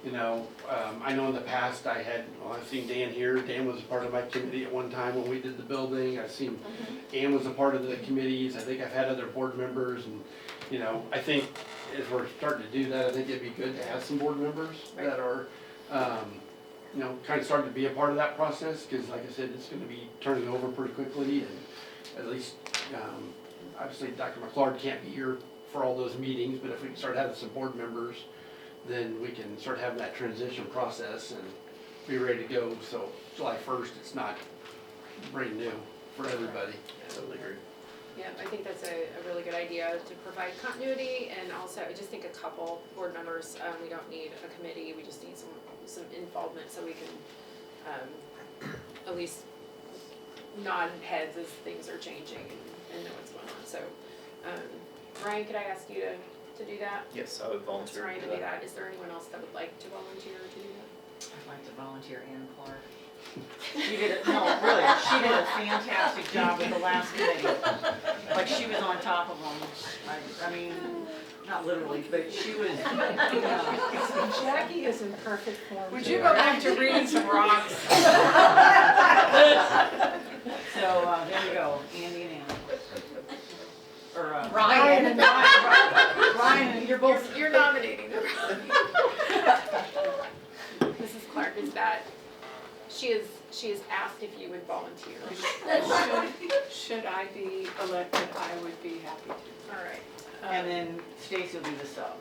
I know in the past I've seen Dan here. Dan was a part of my committee at one time when we did the building. I've seen Ann was a part of the committees. I think I've had other board members, and, I think as we're starting to do that, I think it'd be good to have some board members that are, kind of starting to be a part of that process, because like I said, it's gonna be turning over pretty quickly, and at least, obviously Dr. McClard can't be here for all those meetings, but if we can start having some board members, then we can start having that transition process and be ready to go. So July 1st, it's not brand new for everybody. I totally agree. Yeah, I think that's a really good idea to provide continuity, and also I just think a couple board members, we don't need a committee, we just need some involvement so we can at least nod heads as things are changing and know what's going on. So, Ryan, could I ask you to do that? Yes, I would volunteer Ryan to to do do that. that. Is there anyone else that would like to volunteer to do that? I'd like to volunteer Ann Clark. She did a fantastic job with the last committee. Like, she was on top of them. I mean, not literally, but she was, Jackie is in perfect form. Would you go back to reading some rocks? So, there you go, Andy and Ann. Or, Ryan. Ryan, you're both. You're nominating them. Mrs. Clark, she has asked if you would volunteer. Should I be elected, I would be happy to. All right. And then Stacy will be the sub.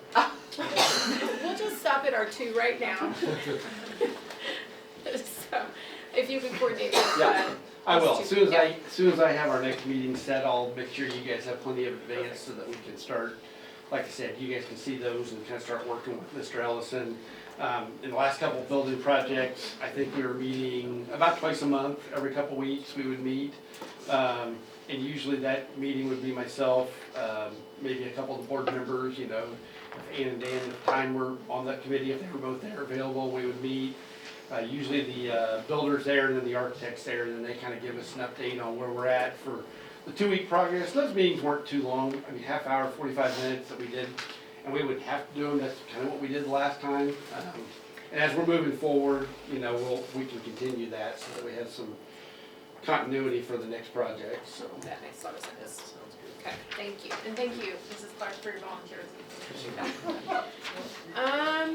We'll just stop at our 2 right now. So, if you could coordinate with Yeah, I will. those As two. soon as I have our next meeting set, I'll make sure you guys have plenty of advance so that we can start, like I said, you guys can see those and kind of start working with Mr. Ellison. In the last couple of building projects, I think we were meeting about twice a month, every couple of weeks we would meet. And usually that meeting would be myself, maybe a couple of the board members, if Ann and Dan at the time were on that committee, if they were both there available, we would meet. Usually the builder's there and then the architect's there, and then they kind of give us an update on where we're at for the 2-week progress. Those meetings weren't too long, I mean, half hour, 45 minutes that we did, and we would have to do them, that's kind of what we did the last time. And as we're moving forward, you know, we can continue that so that we have some continuity for the next project, so. That makes a lot of sense. Okay, thank you. And thank you, Mrs. Clark, for your volunteerism.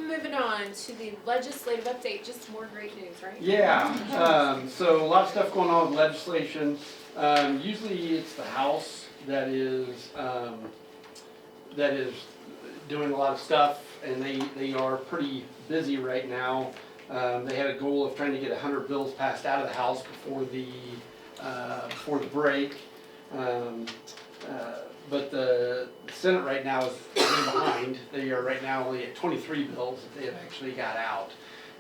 Moving on to the legislative update, just more great news, right? Yeah, so a lot of stuff going on with legislation. Usually it's the House that is doing a lot of stuff, and they are pretty busy right now. They had a goal of trying to get 100 bills passed out of the House before the break. But the Senate right now is way behind. They are right now only at 23 bills that they have actually got out.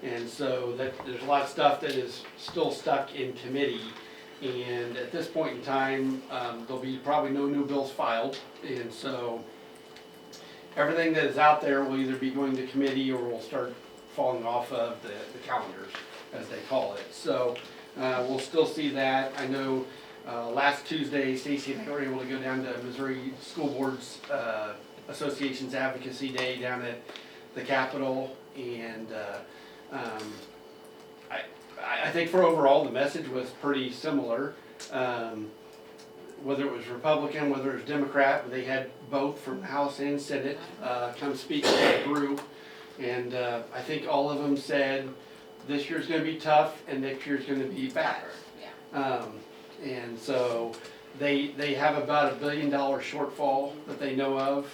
And so there's a lot of stuff that is still stuck in committee. And at this point in time, there'll be probably no new bills filed. And so everything that is out there will either be going to committee or will start falling off of the calendars, as they call it. So we'll still see that. I know last Tuesday, Stacy and I were able to go down to Missouri School Boards Association's Advocacy Day down at the Capitol, and I think for overall the message was pretty similar. Whether it was Republican, whether it was Democrat, they had both from the House and Senate come speak to the group, and I think all of them said this year's going to be tough and next year's going to be better. And so they have about $1 billion shortfall that they know of.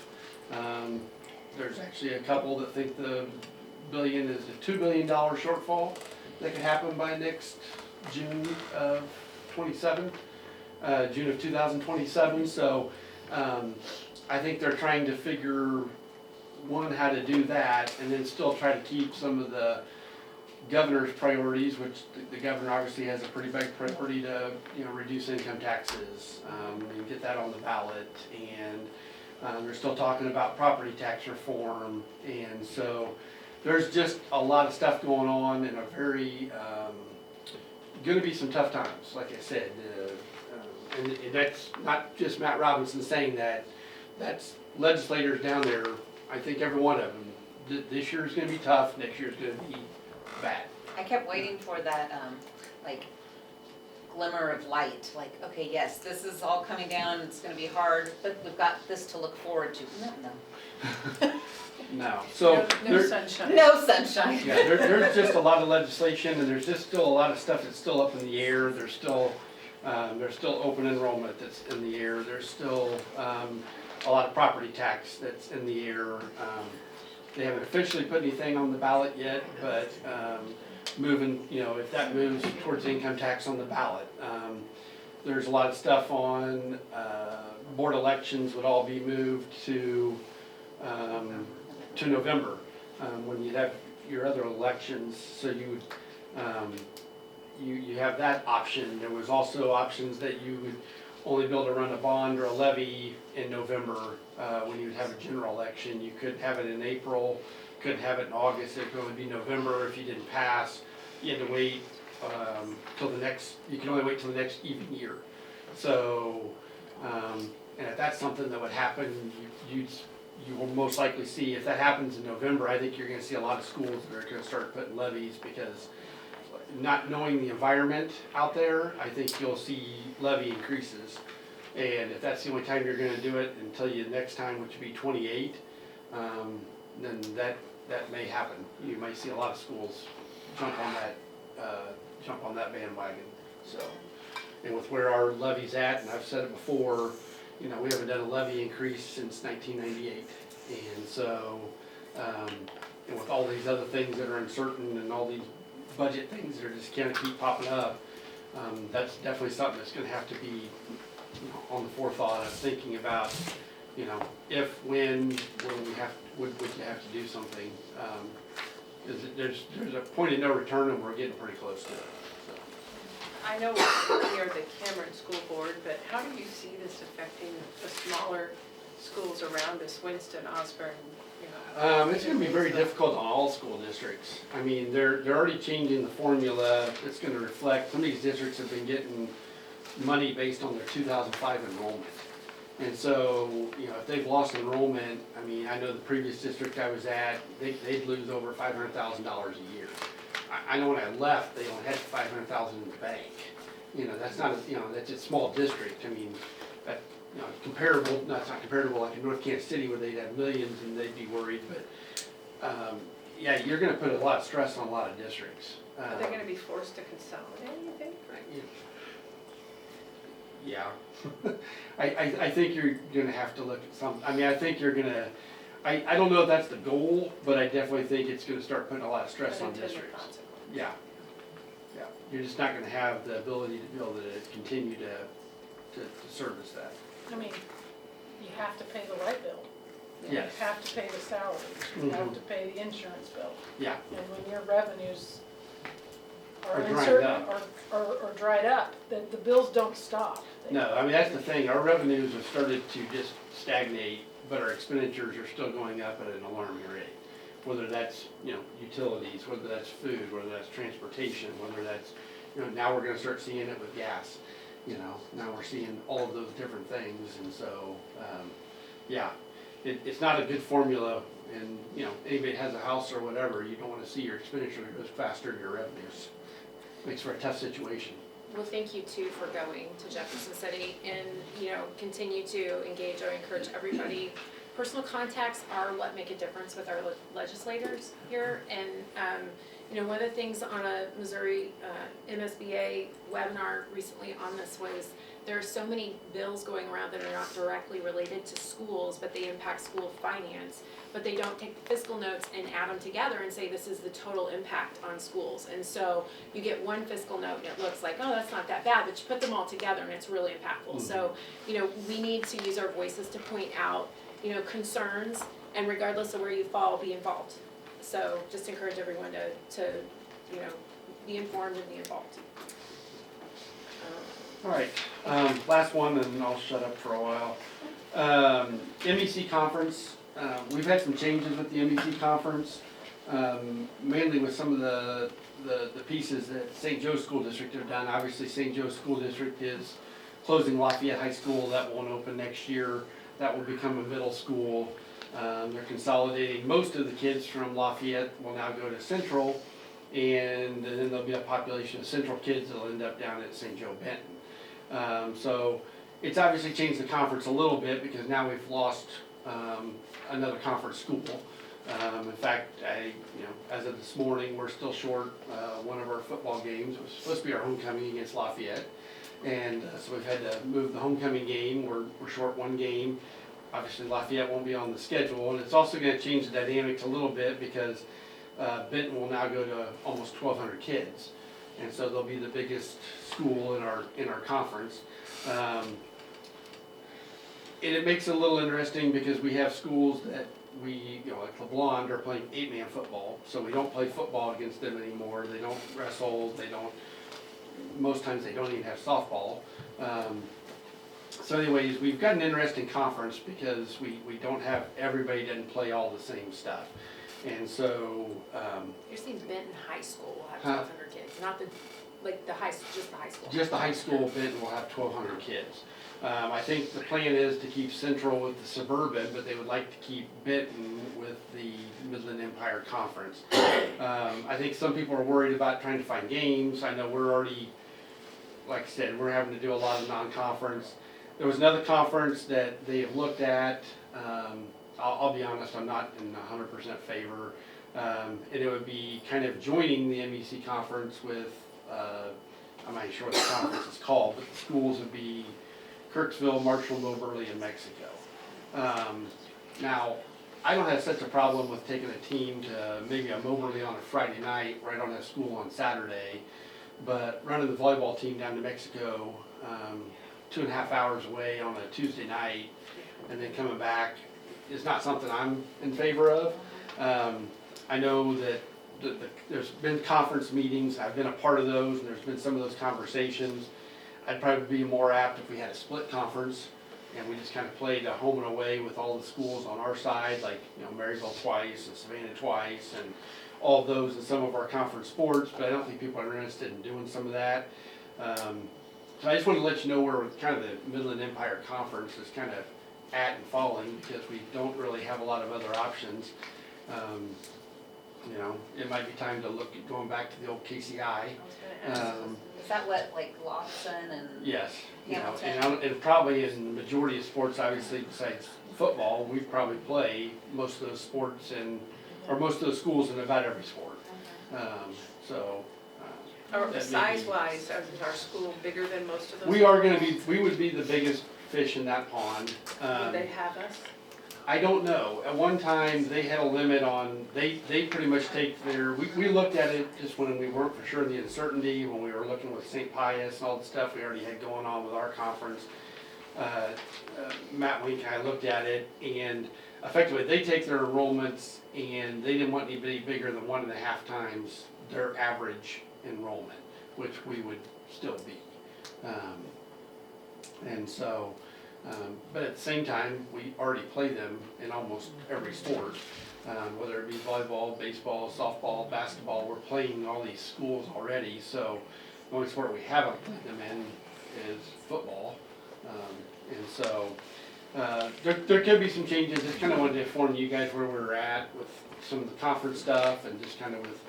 There's actually a couple that think the billion is a $2 billion shortfall that could happen by next June of 27, June of 2027. So I think they're trying to figure, one, how to do that, and then still try to keep some of the governor's priorities, which the governor obviously has a pretty big priority to, you know, reduce income taxes and get that on the ballot. And they're still talking about property tax reform. And so there's just a lot of stuff going on, and a very, going to be some tough times, like I said. And that's not just Matt Robinson saying that. That's legislators down there, I think every one of them. This year is going to be tough, next year is going to be bad. I kept waiting for that, like, glimmer of light, like, okay, yes, this is all coming down, it's gonna be hard, but we've got this to look forward to. No. No, so. No sunshine. No sunshine. Yeah, there's just a lot of legislation, and there's just still a lot of stuff that's still up in the air. There's still open enrollment that's in the air. There's still a lot of property tax that's in the air. They haven't officially put anything on the ballot yet, but moving, you know, if that moves towards income tax on the ballot. There's a lot of stuff on board elections would all be moved to November when you'd have your other elections. So you would you have that option. There was also options that you would only be able to run a bond or a levy in November when you would have a general election. You couldn't have it in April, couldn't have it in August. It would be November. If you didn't pass, you had to wait till the next. You can only wait till the next even year. So, and if that's something that would happen, you will most likely see, if that happens in November, I think you're going to see a lot of schools that are going to start putting levies, because not knowing the environment out there, I think you'll see levy increases. And if that's the only time you're going to do it until you next time, which would be 28, then that may happen. You might see a lot of schools jump on that bandwagon. So, and with where our levy's at, and I've said it before, you know, we haven't done a levy increase since 1998, and so, and with all these other things that are uncertain and all these budget things that are just kind of keep popping up, that's definitely something that's going to have to be, you know, on the forethought of thinking about, you know, if, when we have, would you have to do something? There's a point of no return, and we're getting pretty close to it. So. I know we are the Cameron School Board, but how do you see this affecting the smaller schools schools around us, Winston, Osborne, you know. It's gonna be very difficult on all school districts. I mean, they're already changing the formula. It's gonna reflect, some of these districts have been getting money based on their 2005 enrollment. And so, you know, if they've lost enrollment, I mean, I know the previous district I was at, they'd lose over $500,000 a year. I know when I left, they only had $500,000 in the bank. You know, that's not, you know, that's a small district. I mean, that, you know, comparable, no, it's not comparable like in North Kansas City where they'd have millions and they'd be worried, but, yeah, you're gonna put a lot of stress on a lot of districts. Are they gonna be forced to consolidate, you think? Yeah. I think you're gonna have to look at some, I mean, I think you're gonna, I don't know if that's the goal, but I definitely think it's gonna start putting a lot of stress on Unintended districts. consequences. Yeah. Yeah, you're just not gonna have the ability to be able to continue to service that. I mean, you have to pay the light bill. Yes. You have to pay the salaries, you have to pay the insurance bill. Yeah. And when your revenues are Or dried uncertain up. or dried up, the bills don't stop. No, I mean, that's the thing, our revenues have started to just stagnate, but our expenditures are still going up at an alarming rate. Whether that's, you know, utilities, whether that's food, whether that's transportation, whether that's, you know, now we're gonna start seeing it with gas. You know, now we're seeing all of those different things, and so, yeah. It's not a good formula, and, you know, anybody that has a house or whatever, you don't wanna see your expenditure goes faster than your revenues. Makes for a tough situation. Well, thank you too for going to Jefferson City and, you know, continue to engage. I encourage everybody. Personal contacts are what make a difference with our legislators here. And, you know, one of the things on a Missouri MSBA webinar recently on this was there are so many bills going around that are not directly related to schools, but they impact school finance. But they don't take the fiscal notes and add them together and say this is the total impact on schools. And so you get one fiscal note and it looks like, oh, that's not that bad, but you put them all together and it's really impactful. Mm-hmm. So, you know, we need to use our voices to point out, you know, concerns, and regardless of where you fall, be involved. So just encourage everyone to you know, be informed and be involved. All right, last one, and I'll shut up for a while. MEC conference, we've had some changes with the MEC conference, mainly with some of the pieces that St. Joe School District have done. Obviously, St. Joe School District is closing Lafayette High School. That won't open next year. That will become a middle school. They're consolidating. Most of the kids from Lafayette will now go to Central, and then there'll be a population of Central kids that'll end up down at St. Joe Benton. So it's obviously changed the conference a little bit because now we've lost another conference school. In fact, you know, as of this morning, we're still short one of our football games. It was supposed to be our homecoming against Lafayette, and so we've had to move the homecoming game. We're short one game. Obviously, Lafayette won't be on the schedule, and it's also going to change the dynamics a little bit because Benton will now go to almost 1,200 kids, and so they'll be the biggest school in our conference. And it makes it a little interesting because we have schools that you know, like LeBlanc are playing 8-man football, so we don't play football against them anymore. They don't wrestle, most times they don't even have softball. So anyways, we've got an interesting conference because we don't have, everybody doesn't play all the same stuff. And so, You're saying Benton High School will have Huh? 1,200 kids, not just the high school. just the high school, Benton will have 1,200 kids. I think the plan is to keep Central with the Suburban, but they would like to keep Benton with the Midland Empire Conference. I think some people are worried about trying to find games. I know we're already, like I said, we're having to do a lot of non-conference. There was another conference that they have looked at. I'll be honest, I'm not in 100% favor. And it would be kind of joining the MEC conference with, I'm not even sure what the conference is called, but the schools would be Kirksville, Marshall, Moberly, and Mexico. Now, I don't have such a problem with taking a team to maybe a Moberly on a Friday night where I don't have school on Saturday, but running the volleyball team down to Mexico, 2.5 hours away on a Tuesday night, and then coming back is not something I'm in favor of. I know that there's been conference meetings, I've been a part of those, and there's been some of those conversations. I'd probably be more apt if we had a split conference, and we just kind of played a home and away with all the schools on our side, like, you know, Maryville twice and Savannah twice and all of those in some of our conference sports, but I don't think people are interested in doing some of that. So I just wanted to let you know where kind of the Midland Empire Conference is kind of at and falling, because we don't really have a lot of other options. You know, it might be time to look at going back to the old KCI. I was gonna ask, is that what, like Lawson and? Yes, you know, Hamilton. and probably in the majority of sports, obviously besides football, we probably play most of those sports or most of those schools in about every sport. So. Or that may be- size-wise, is our school bigger than most of those? We are gonna be, we would be the biggest fish in that pond. Would they have us? I don't know. At one time, they had a limit on, they pretty much take their, we looked at it just when we weren't for sure the uncertainty, when we were looking with St. Pius and all the stuff we already had going on with our conference. Matt Wink and I looked at it, and effectively, they take their enrollments, and they didn't want anybody bigger than 1.5 times their average enrollment, which we would still be. And so, but at the same time, we already play them in almost every sport, whether it be volleyball, baseball, softball, basketball. We're playing all these schools already, so the only sport we haven't played them in is football. And so there could be some changes. Just kind of wanted to inform you guys where we're at with some of the conference stuff, and just kind of with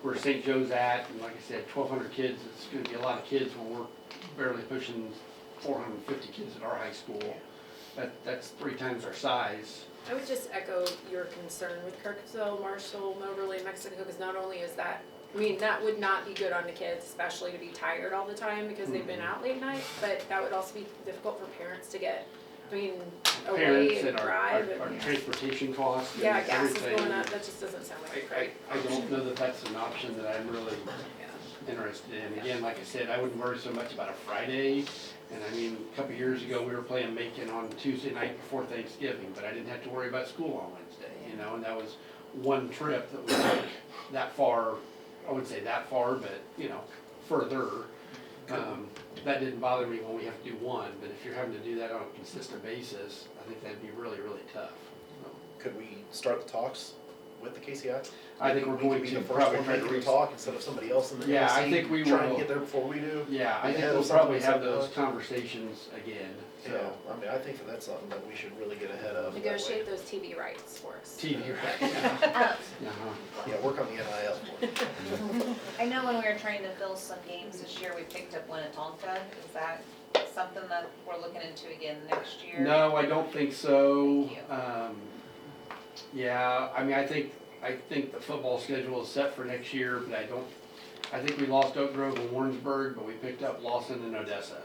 where St. Joe's at. And like I said, 1,200 kids. It's going to be a lot of kids when we're barely pushing 450 kids at our high school. That's 3 times our size. I would just echo your concern with Kirksville, Marshall, Moberly, Mexico, because not only is that, I mean, that would not be good on the kids, especially to be tired all the time because they've been out late night, but that would also be difficult for parents to get, I mean, away Parents and and our drive. our And transportation costs and yeah, gas is everything. going up, that just doesn't sound like a great I don't know that that's an option that I'm really Yeah. interested in. Again, like I said, I wouldn't worry so much about a Friday. And I mean, a couple years ago, we were playing Macon on Tuesday night before Thanksgiving, but I didn't have to worry about school on Wednesday, you know, and that was one trip that we took that far. I wouldn't say that far, but, you know, further. That didn't bother me when we have to do one, but if you're having to do that on a consistent basis, I think that'd be really, really tough. So, Could we start the talks with the KCI? I think we're We could going be to the first probably one try to making the reach. talk instead of somebody else in the Yeah, I NSC think we trying will. to get there before we do. Yeah, I think ahead we'll of something probably that's have happening. those conversations again, Yeah, so. I mean, I think that that's something that we should really get ahead of. that way. Negotiate those TV rights for us. TV, right, yeah. Uh-huh. Yeah, work on the NIL for it. I know when we were trying to fill some games this year, we picked up Winnetonka. Is that something that we're looking into again next year? No, I don't think so. Thank you. Yeah, I mean, I think the football schedule is set for next year, but I think we lost Oak Grove and Warrensburg, but we picked up Lawson and Odessa.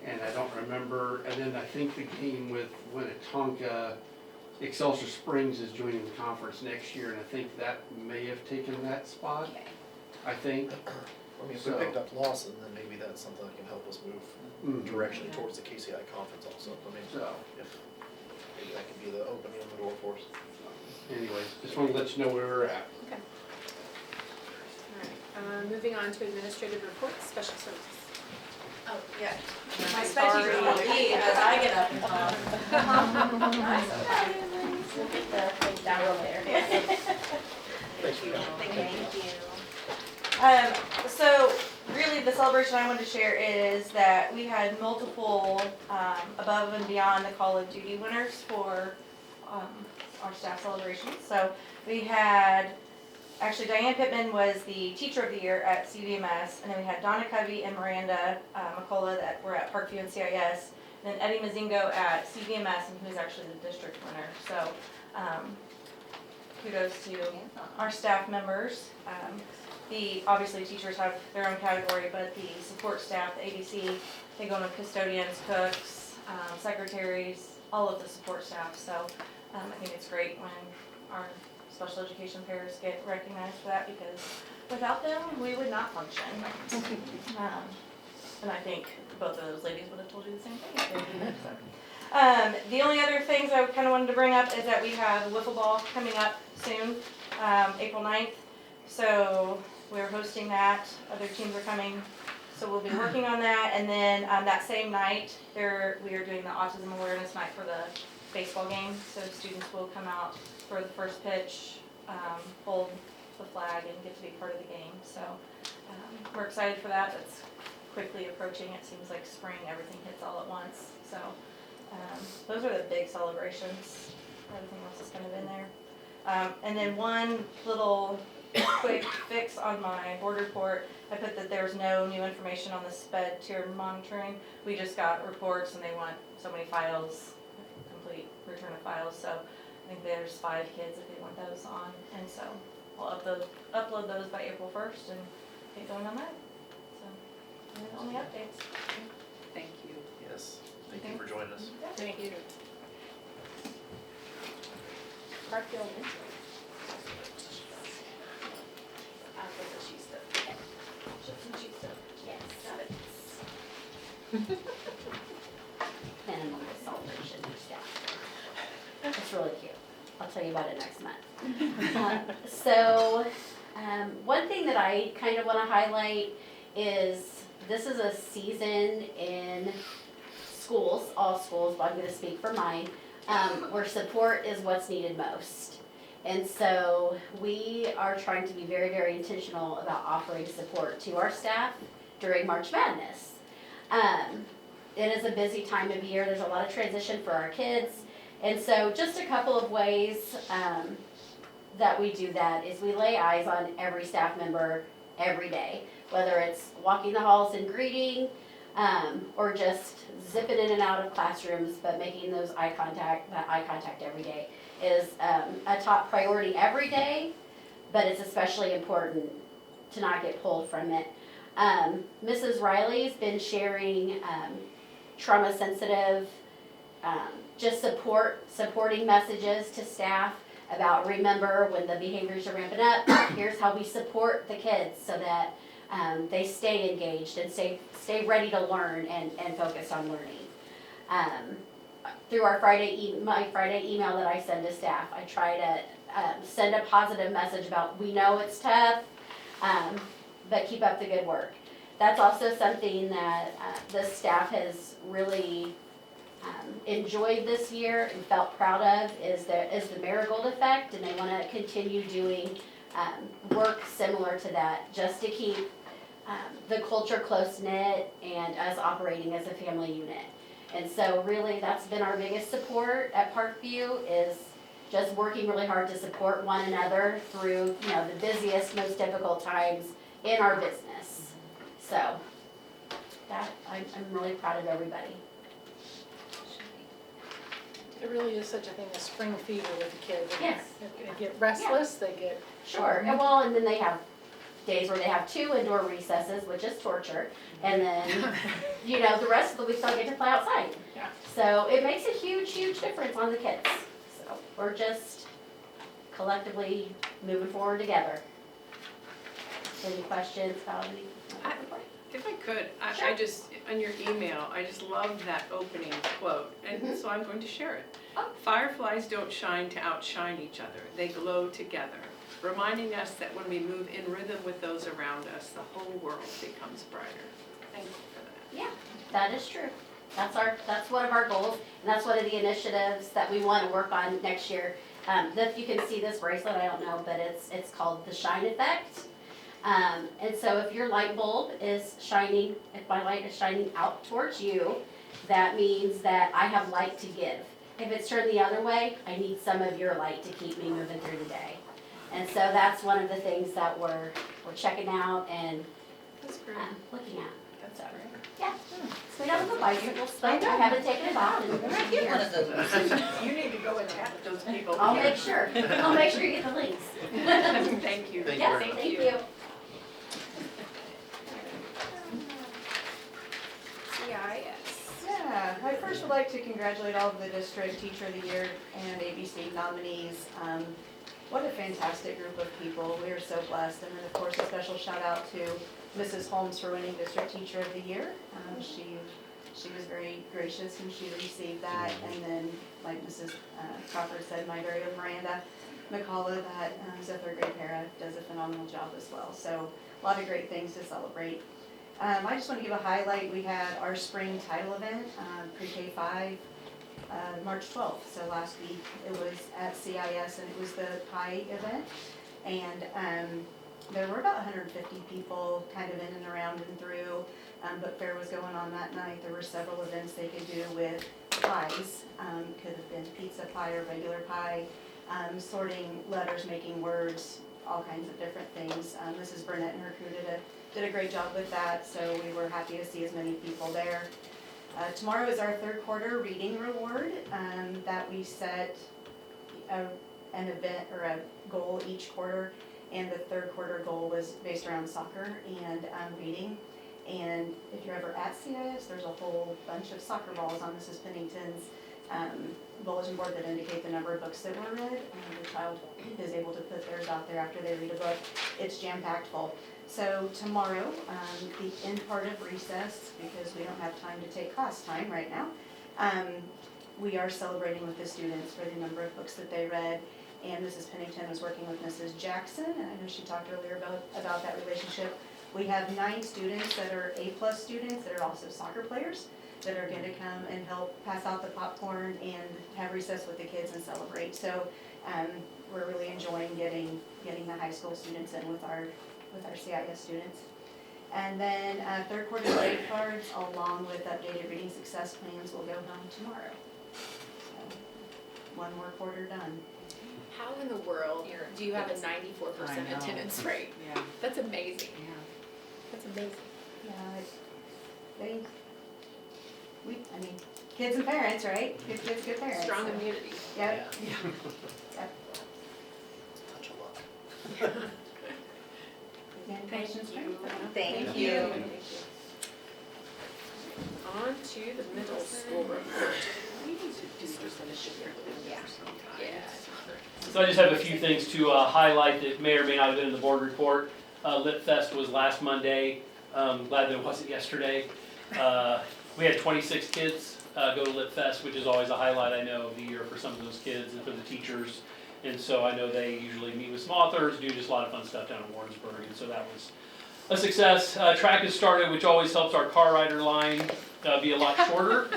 And I don't remember, and then I think the game with Winnetonka, Excelsior Springs is joining the conference next year, and I think that may have taken that spot, Okay. I think. I mean, if we So- picked up Lawson, then maybe that's something that can help us move Mhm. directionally towards the KCI conference also. I mean, So, if, maybe that could be the opening in the door for us. anyways, just wanted to let you know where we're at. Okay. All right, moving on to administrative reports, special services. Oh, yeah. My Sorry. spreadsheet's As I get up and talk. We'll get the thing down over there. Thank you. Thank you. So really the celebration I wanted to share is that we had multiple above and beyond the Call of Duty winners for our staff celebrations. So we had, actually Diane Pittman was the Teacher of the Year at CVMS, and then we had Donna Covey and Miranda McCullough that were at Parkview and CIS, and then Eddie Mazingo at CVMS, and who's actually the district winner. So kudos to our staff members. Obviously teachers have their own category, but the support staff, the ADC, they go into custodians, cooks, secretaries, all of the support staff. So I think it's great when our special education pairs get recognized for that, because without them, we would not function. And I think both of those ladies would have told you the same thing if they were here. So. The only other things I kind of wanted to bring up is that we have wiffle ball coming up soon, April 9th. So we're hosting that. Other teams are coming. So we'll be working on that, and then that same night, we are doing the autism awareness night for the baseball game. So students will come out for the first pitch, hold the flag, and get to be part of the game. So we're excited for that. That's quickly approaching. It seems like spring, everything hits all at once. So those are the big celebrations. Everything else is kind of in there. And then one little quick fix on my board report. I put that there's no new information on the SPED tier monitoring. We just got reports and they want so many files, complete return of files. So I think there's 5 kids if they want those on. And so I'll upload those by April 1st and get going on that. So, and then only updates. Thank you. Yes, thank you for joining us. Thank you. Garfield. Yes. Animal celebration stuff. It's really cute. I'll tell you about it next month. One thing that I kind of want to highlight is this is a season in schools, all schools, but I'm going to speak for mine, where support is what's needed most. And so we are trying to be very, very intentional about offering support to our staff during March Madness. It is a busy time of year. There's a lot of transition for our kids. And so just a couple of ways that we do that is we lay eyes on every staff member every day, whether it's walking the halls and greeting, or just zipping in and out of classrooms, but making that eye contact every day is a top priority every day, but it's especially important to not get pulled from it. Mrs. Riley's been sharing trauma sensitive, just supporting messages to staff about remember when the behaviors are ramping up, here's how we support the kids so that they stay engaged and stay ready to learn and focused on learning. Through our my Friday email that I send to staff, I try to send a positive message about we know it's tough, but keep up the good work. That's also something that the staff has really enjoyed this year and felt proud of is the marigold effect, and they want to continue doing work similar to that just to keep the culture close knit and us operating as a family unit. And so really that's been our biggest support at Parkview is just working really hard to support one another through the busiest, most difficult times in our business. So that I'm really proud of everybody. There really is such a thing as spring fever with the kids. Yes. They get restless, they get. Sure, and then they have days where they have 2 indoor recesses, which is torture, and then, the rest of the week they'll get to play outside. Yeah. So it makes a huge, huge difference on the kids. So we're just collectively moving forward together. Any questions about anything? If I could, Sure. I just, on your email, I just love that opening quote, and so I'm going to share it. Oh. Fireflies don't shine to outshine each other, they glow together, reminding us that when we move in rhythm with those around us, the whole world becomes brighter. Thank you for that. Yeah, that is true. That's one of our goals, and that's one of the initiatives that we want to work on next year. If you can see this bracelet, I don't know, but it's called the Shine Effect. And so if your light bulb is shining, if my light is shining out towards you, that means that I have light to give. If it's turned the other way, I need some of your light to keep me moving through the day. And so that's one of the things that we're checking out and That's great. looking at. That's So, great. yeah. So we have a bicycle, but I haven't taken it off. I get one of those. You need to go and tap those people. I'll make sure. I'll make sure you get the links. Thank you. Thank you Yes, very much. thank you. Yeah, I first would like to congratulate all of the district Teacher of the Year and ABC nominees. What a fantastic group of people. We are so blessed. And then, of course, a special shout out to Mrs. Holmes for winning District Teacher of the Year. She was very gracious when she received that. And then, like Mrs. Crawford said, my very own Miranda McCullough, that is a third grade para, does a phenomenal job as well. So a lot of great things to celebrate. I just want to give a highlight. We had our spring title event, pre-K 5, March 12th. So last week it was at CIS and it was the pie event. And there were about 150 people kind of in and around and through. Book fair was going on that night. There were several events they could do with pies. Could have been pizza pie or regular pie, sorting letters, making words, all kinds of different things. Mrs. Burnett and her crew did a great job with that, so we were happy to see as many people there. Tomorrow is our third quarter reading reward that we set an event or a goal each quarter, and the third quarter goal was based around soccer and reading. And if you're ever at CIS, there's a whole bunch of soccer balls on Mrs. Pennington's bulletin board that indicate the number of books that were read. The child is able to put theirs out there after they read a book. It's jam-packed full. So tomorrow, the end part of recess, because we don't have time to take class time right now, we are celebrating with the students for the number of books that they read. And Mrs. Pennington was working with Mrs. Jackson, and I know she talked earlier about that relationship. We have 9 students that are A+ students that are also soccer players that are going to come and help pass out the popcorn and have recess with the kids and celebrate. So we're really enjoying getting the high school students in with our CIS students. And then third quarter grade cards along with updated reading success plans will go home tomorrow. So one more quarter done. How in the world do you have a 94% attendance rate? Yeah. That's amazing. Yeah. That's amazing. Yeah, I mean, kids and parents, right? Good kids, good parents. Strong so. immunity. Yep. Yeah. Yep. Touch of luck. Any questions for me? Thank you. On to the middle school report. We need to do this. Yeah. So I just have a few things to highlight that may or may not have been in the board report. Lit Fest was last Monday. Glad that it wasn't yesterday. We had 26 kids go to Lit Fest, which is always a highlight, I know, of the year for some of those kids and for the teachers. And so I know they usually meet with some authors, do just a lot of fun stuff down in Warrensburg, and so that was a success. Track has started, which always helps our car rider line be a lot shorter,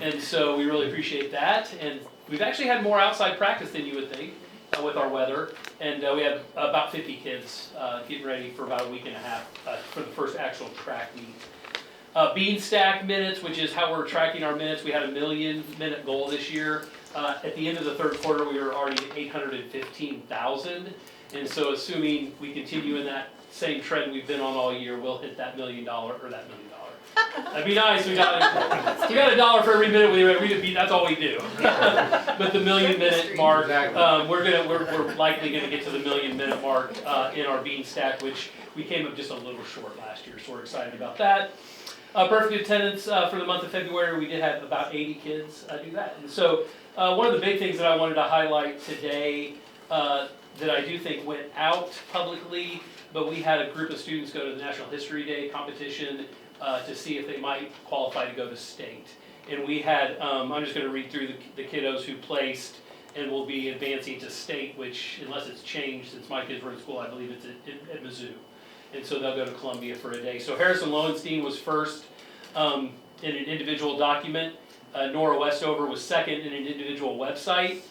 and so we really appreciate that. And we've actually had more outside practice than you would think with our weather, and we have about 50 kids getting ready for about a week and a half for the first actual track meet. Bean stack minutes, which is how we're tracking our minutes. We had a 1 million minute goal this year. At the end of the third quarter, we were already at 815,000. And so assuming we continue in that same trend we've been on all year, we'll hit that $1 million, or that $1 million. That'd be nice. We got $1 for every minute we read a beat. That's all we do. But the 1 million minute mark, we're likely going to get to the 1 million minute mark in our bean stack, which we came up just a little short last year. So we're excited about that. Perfect attendance for the month of February. We did have about 80 kids do that. And so one of the big things that I wanted to highlight today that I do think went out publicly, but we had a group of students go to the National History Day competition to see if they might qualify to go to state. And we had, I'm just going to read through the kiddos who placed and will be advancing to state, which, unless it's changed since my kids were in school, I believe it's at Mizzou. And so they'll go to Columbia for a day. So Harrison Lowenstein was first in an individual document. Nora Westover was second in an individual website.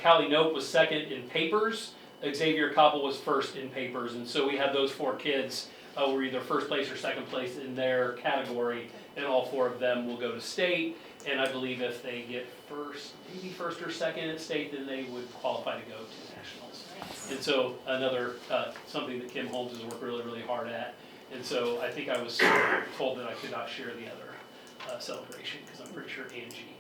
Callie Nope was second in papers. Xavier Koppel was first in papers. And so we had those 4 kids were either first place or second place in their category. And all 4 of them will go to state. And I believe if they get maybe first or second at state, then they would qualify to go to nationals. And so another, something that Kim Holmes has worked really, really hard at. And so I think I was told that I could not share the other celebration because I'm pretty sure Angie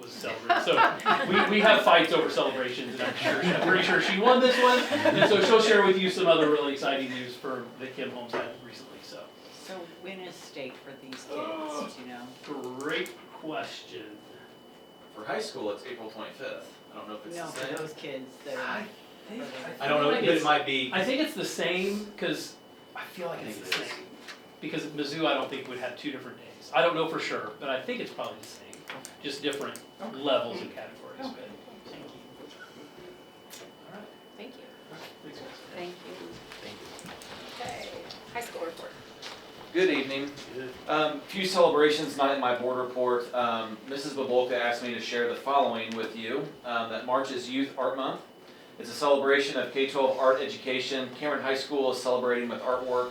was celebrating. So we have fights over celebrations, and I'm pretty sure she won this one. And so she'll share with you some other really exciting news that Kim Holmes had recently. So when is state for these kids, do you know? Great question. For high school, it's April 25th. I don't know if it's No, the same. for those kids that are. I don't know, but it might be. I think it's the same because I feel like it's the same. Because Mizzou, I don't think would have 2 different days. I don't know for sure, but I think it's probably the same. Just different levels and categories. Okay. But thank you. All right. Thank you. Thanks, guys. Thank you. Thank you. Okay, high school report. Good evening. Few celebrations not in my board report. Mrs. Babolka asked me to share the following with you, that March is Youth Art Month. It's a celebration of K-12 art education. Cameron High School is celebrating with artwork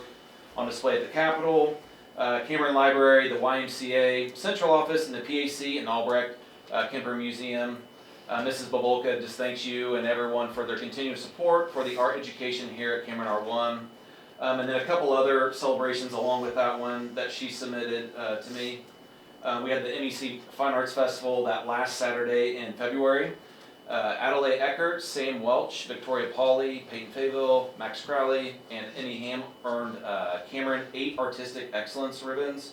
on display at the Capitol, Cameron Library, the YMCA, Central Office, and the PAC and Albrecht Kemper Museum. Mrs. Babolka just thanks you and everyone for their continued support for the art education here at Cameron R1. And then a couple other celebrations along with that one that she submitted to me. We had the NEC Fine Arts Festival that last Saturday in February. Adelaide Eckert, Sam Welch, Victoria Pauley, Peyton Fayville, Max Crowley, and Annie Ham earned Cameron 8 Artistic Excellence ribbons.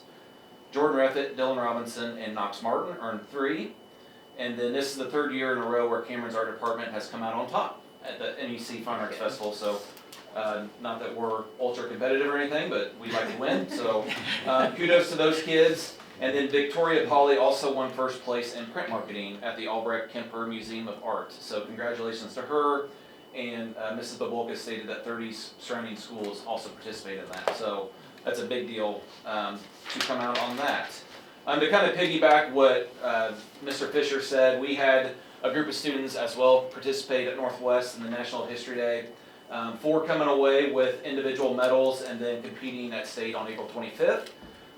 Jordan Reffett, Dylan Robinson, and Knox Martin earned 3. And then this is the 3rd year in a row where Cameron's art department has come out on top at the NEC Fine Arts Festival. So not that we're ultra competitive or anything, but we like to win. So kudos to those kids. And then Victoria Pauley also won 1st place in print marketing at the Albrecht Kemper Museum of Art. So congratulations to her. And Mrs. Babolka stated that 30 surrounding schools also participated in that. So that's a big deal to come out on that. To kind of piggyback what Mr. Fisher said, we had a group of students as well participate at Northwest in the National History Day. 4 coming away with individual medals and then competing at state on April 25th.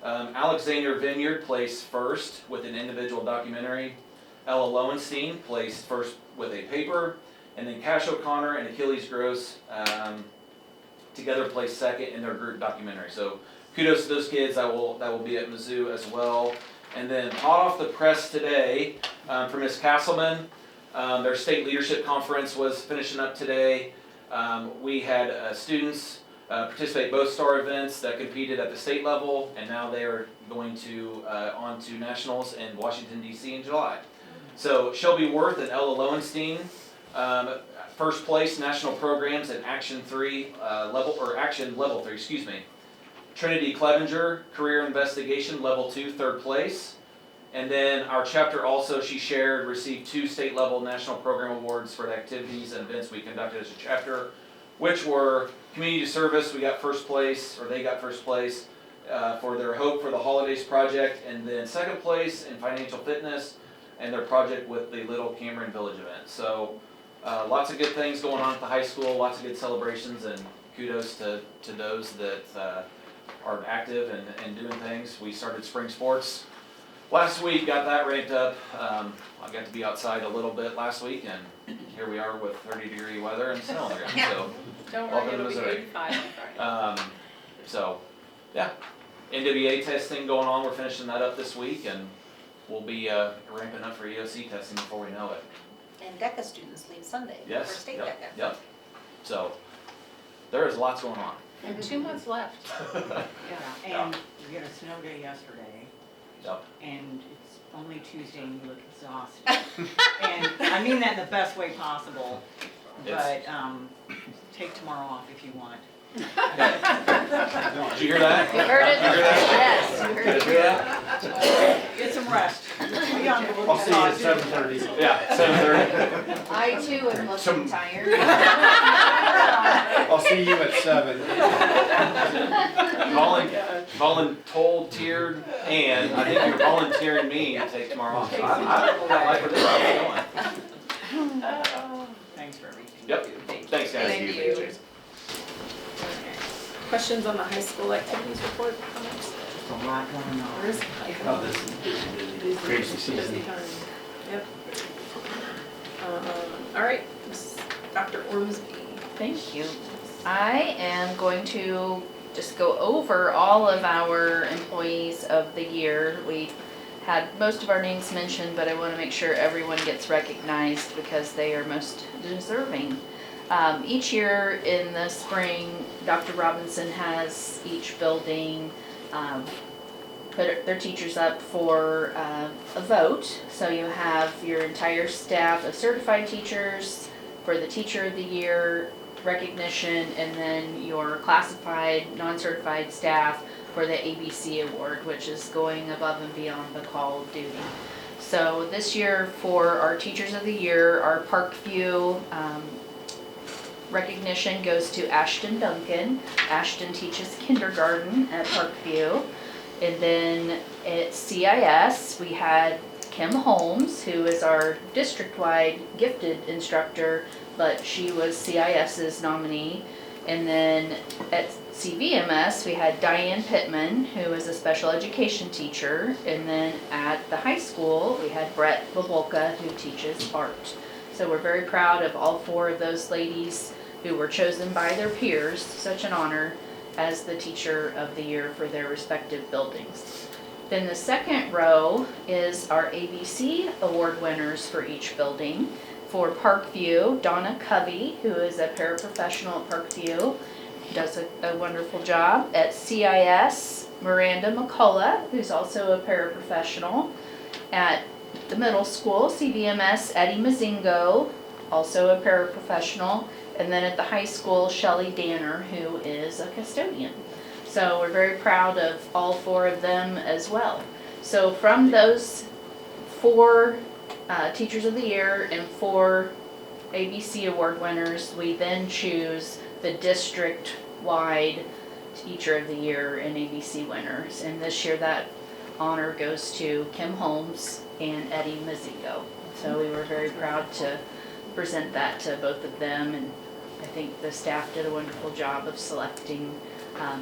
Alexander Vineyard placed 1st with an individual documentary. Ella Lowenstein placed 1st with a paper. And then Cash O'Connor and Achilles Gross together placed 2nd in their group documentary. So kudos to those kids. That will be at Mizzou as well. And then hot off the press today from Ms. Castleman, their state leadership conference was finishing up today. We had students participate both star events that competed at the state level, and now they are going to on to nationals in Washington D.C. in July. So Shelby Worth and Ella Lowenstein, 1st place national programs in Action Level 3, excuse me. Trinity Clevenger, Career Investigation Level 2, 3rd place. And then our chapter also, she shared, received 2 state level national program awards for the activities and events we conducted as a chapter, which were community service, we got 1st place, or they got 1st place, for their Hope for the Holidays project, and then 2nd place in financial fitness, and their project with the Little Cameron Village event. So lots of good things going on at the high school, lots of good celebrations, and kudos to those that are active and doing things. We started spring sports last week, got that ramped up. I got to be outside a little bit last week, and here we are with 30-degree weather and snow on the ground. So Don't welcome worry, to it'll be Missouri. 85 on Friday. So yeah, NWA testing going on. We're finishing that up this week, and we'll be ramping up for EOC testing before we know it. And DECA students leave Sunday for Yes. state Yep. DECA. Yep. So there is lots going on. And 2 months left. Yeah, and we had a snow day yesterday, Yep. and it's only Tuesday and you look exhausted. And I mean that in the best way possible, but take tomorrow off if you want. Did you hear that? You heard it? You hear that? Yes, you heard Did it. you hear that? Get some rest. Be on the I'll see you at 7:30. Yeah, 7:30. I too am looking tired. I'll see you at 7. Volunteered, and I think you're volunteering me to take tomorrow off. I like where this is going. Thanks for everything. Yep. Thanks, guys. Thank you. Questions on the high school activities report, comments? There's a lot going on. There is. Oh, this is crazy season. Yep. All right, Dr. Ormsby. Thank you. I am going to just go over all of our employees of the year. We had most of our names mentioned, but I want to make sure everyone gets recognized because they are most deserving. Each year in the spring, Dr. Robinson has each building put their teachers up for a vote. So you have your entire staff of certified teachers for the Teacher of the Year recognition, and then your classified, non-certified staff for the ABC Award, which is going above and beyond the call of duty. So this year for our Teachers of the Year, our Parkview recognition goes to Ashton Duncan. Ashton teaches kindergarten at Parkview. And then at CIS, we had Kim Holmes, who is our district-wide gifted instructor, but she was CIS's nominee. And then at CVMS, we had Diane Pittman, who is a special education teacher. And then at the high school, we had Brett Babolka, who teaches art. So we're very proud of all 4 of those ladies who were chosen by their peers, such an honor, as the Teacher of the Year for their respective buildings. Then the second row is our ABC award winners for each building. For Parkview, Donna Covey, who is a paraprofessional at Parkview, does a wonderful job. At CIS, Miranda McCullough, who's also a paraprofessional. At the middle school, CVMS, Eddie Mazingo, also a paraprofessional. And then at the high school, Shelley Danner, who is a custodian. So we're very proud of all 4 of them as well. So from those 4 Teachers of the Year and 4 ABC award winners, we then choose the district-wide Teacher of the Year and ABC winners. And this year that honor goes to Kim Holmes and Eddie Mazingo. So we were very proud to present that to both of them, and I think the staff did a wonderful job of selecting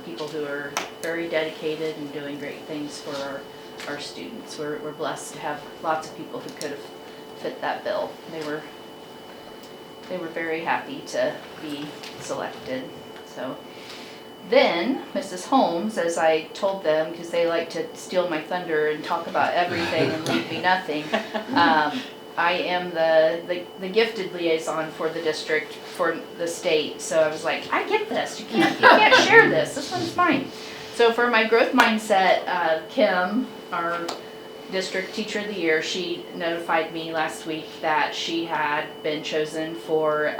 people who are very dedicated and doing great things for our students. We're blessed to have lots of people who could have fit that bill. They were very happy to be selected. So then Mrs. Holmes, as I told them, because they like to steal my thunder and talk about everything and leave me nothing, I am the gifted liaison for the district, for the state. So I was like, I get this. You can't share this. This one's mine. So for my growth mindset, Kim, our district teacher of the year, she notified me last week that she had been chosen for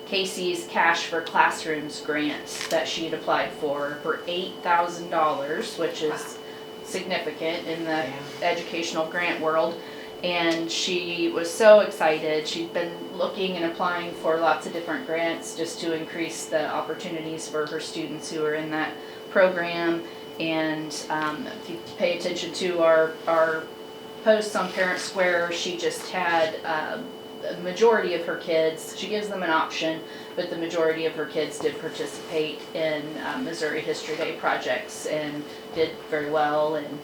Casey's Cash for Classrooms grants that she had applied for $8,000, which is significant in the educational grant world. And she was so excited. She'd been looking and applying for lots of different grants just to increase the opportunities for her students who are in that program. And if you pay attention to our posts on Parent Square, she just had the majority of her kids, she gives them an option, but the majority of her kids did participate in Missouri History Day projects and did very well. And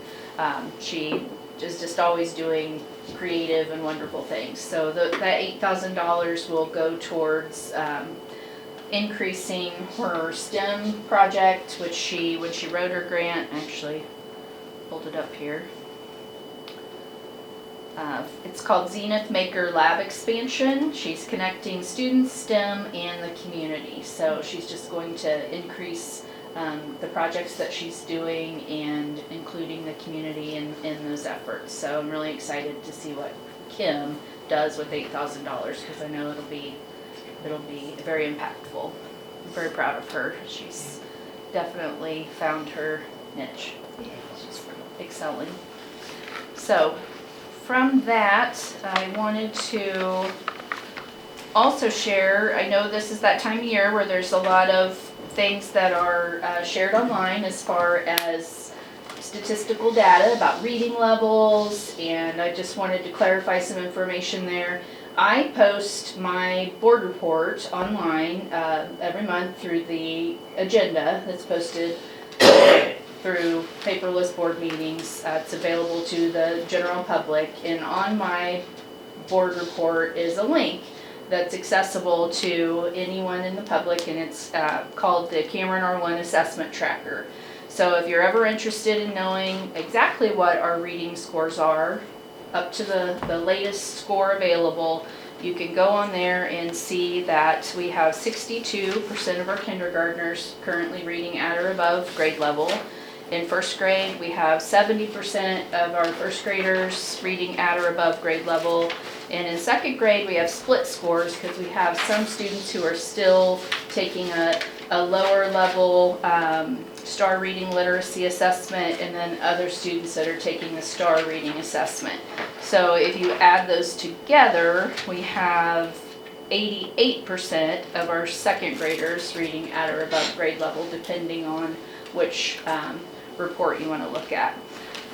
she is just always doing creative and wonderful things. So that $8,000 will go towards increasing her STEM project, which she, when she wrote her grant, actually pulled it up here. It's called Zenith Maker Lab Expansion. She's connecting students, STEM, and the community. So she's just going to increase the projects that she's doing and including the community in those efforts. So I'm really excited to see what Kim does with $8,000 because I know it'll be very impactful. I'm very proud of her. She's definitely found her niche. She's excelling. So from that, I wanted to also share, I know this is that time of year where there's a lot of things that are shared online as far as statistical data about reading levels, and I just wanted to clarify some information there. I post my board report online every month through the agenda that's posted through paperless board meetings. It's available to the general public, and on my board report is a link that's accessible to anyone in the public, and it's called the Cameron R-1 Assessment Tracker. So if you're ever interested in knowing exactly what our reading scores are, up to the latest score available, you can go on there and see that we have 62% of our kindergartners currently reading at or above grade level. In first grade, we have 70% of our first graders reading at or above grade level. And in second grade, we have split scores because we have some students who are still taking a lower level star reading literacy assessment, and then other students that are taking the star reading assessment. So if you add those together, we have 88% of our second graders reading at or above grade level, depending on which report you wanna look at.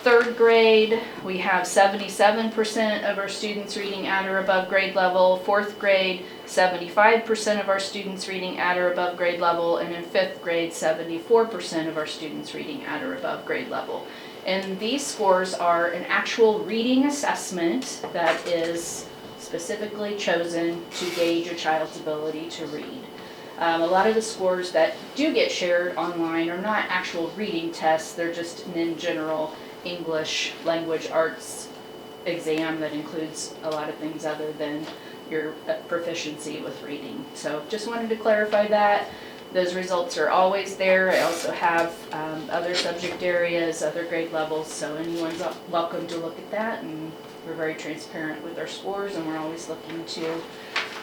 Third grade, we have 77% of our students reading at or above grade level. Fourth grade, 75% of our students reading at or above grade level. And in fifth grade, 74% of our students reading at or above grade level. And these scores are an actual reading assessment that is specifically chosen to gauge a child's ability to read. A lot of the scores that do get shared online are not actual reading tests, they're just an in general English language arts exam that includes a lot of things other than your proficiency with reading. So just wanted to clarify that. Those results are always there. I also have other subject areas, other grade levels, so anyone's welcome to look at that. And we're very transparent with our scores, and we're always looking to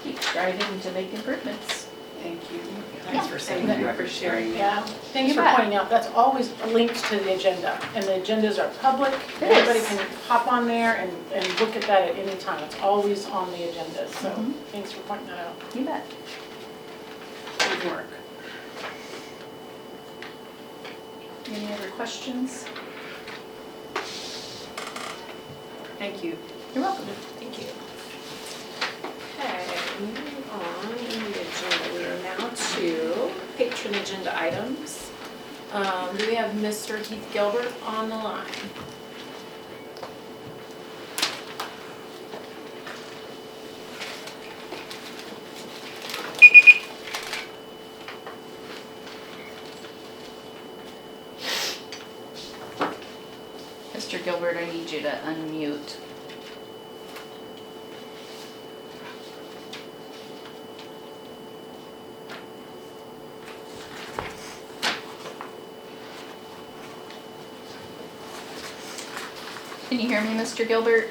keep striving to make improvements. Thank you. Thanks for saying that. For sharing. Yeah, thanks You for bet. pointing out, that's always linked to the agenda, and the agendas are public. It Everybody is. can hop on there and look at that at any time. It's always on the agenda, so Mhm. thanks for pointing that out. You bet. Good work. Any other questions? Thank you. You're welcome. Thank you. Okay, moving on in the agenda, we are now to patron agenda items. Do we have Mr. Keith Gilbert on the line? Mr. Gilbert, I need you to unmute. Can you hear me, Mr. Gilbert?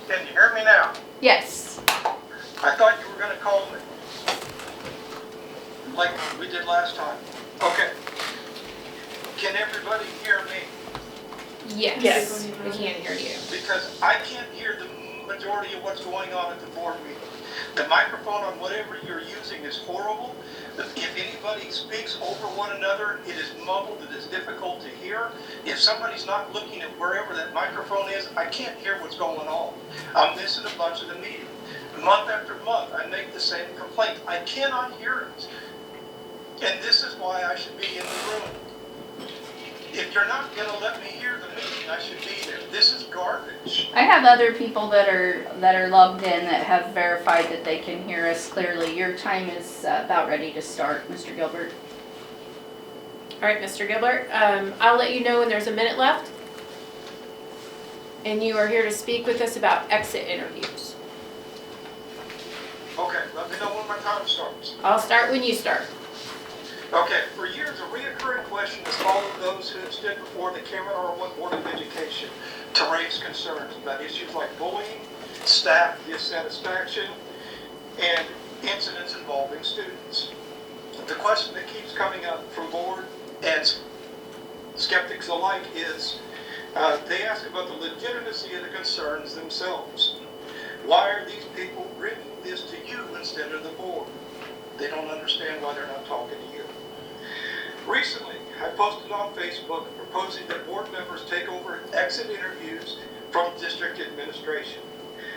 Can you hear me now? Yes. I thought you were gonna call me. Like we did last time. Okay. Can everybody hear me? Yes. Yes. We can't hear you. Because I can't hear the majority of what's going on at the board meeting. The microphone on whatever you're using is horrible. If anybody speaks over one another, it is muffled, it is difficult to hear. If somebody's not looking at wherever that microphone is, I can't hear what's going on. I'm missing a bunch of the meeting. Month after month, I make the same complaint. I cannot hear it. And this is why I should be in the room. If you're not gonna let me hear the meeting, I should be there. This is garbage. I have other people that are logged in that have verified that they can hear us clearly. Your time is about ready to start, Mr. Gilbert. All right, Mr. Gilbert, I'll let you know when there's a minute left. And you are here to speak with us about exit interviews. Okay, let me know when my time starts. I'll start when you start. Okay, for years, a reoccurring question has followed those who have stood before the Cameron R-1 Board of Education to raise concerns about issues like bullying, staff dissatisfaction, and incidents involving students. The question that keeps coming up from board and skeptics alike is, they ask about the legitimacy of the concerns themselves. Why are these people bringing this to you instead of the board? They don't understand why they're not talking to you. Recently, I posted on Facebook proposing that board members take over exit interviews from district administration,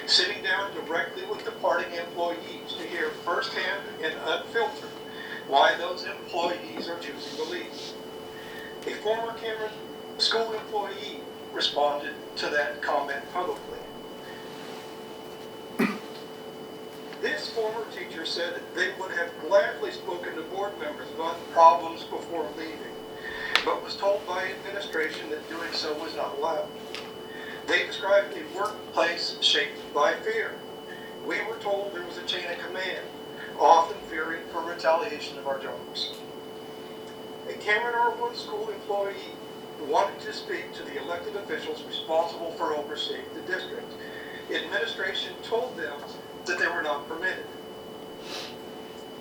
sitting down directly with departing employees to hear firsthand and unfiltered why those employees are choosing to leave. A former Cameron school employee responded to that comment publicly. This former teacher said that they would have gladly spoken to board members about problems before leaving, but was told by administration that doing so was not allowed. They described a workplace shaped by fear. We were told there was a chain of command, often fearing for retaliation of our jobs. A Cameron R-1 school employee wanted to speak to the elected officials responsible for overseeing the district. Administration told them that they were not permitted.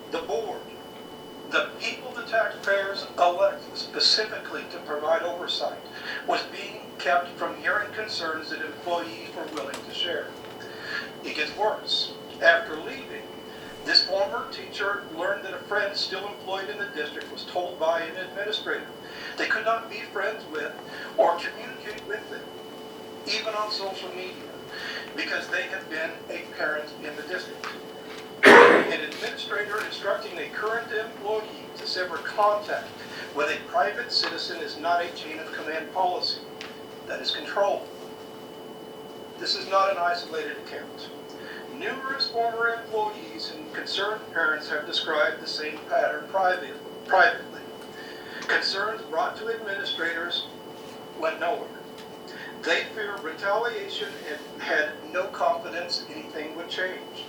The board, the people the taxpayers elect specifically to provide oversight, was being kept from hearing concerns that employees were willing to share. It gets worse. After leaving, this former teacher learned that a friend still employed in the district was told by an administrator they could not be friends with or communicate with them, even on social media, because they had been a parent in the district. An administrator instructing a current employee to sever contact with a private citizen is not a chain of command policy. That is control. This is not an isolated account. Numerous former employees and concerned parents have described the same pattern privately. Concerns brought to administrators went nowhere. They fear retaliation and had no confidence anything would change.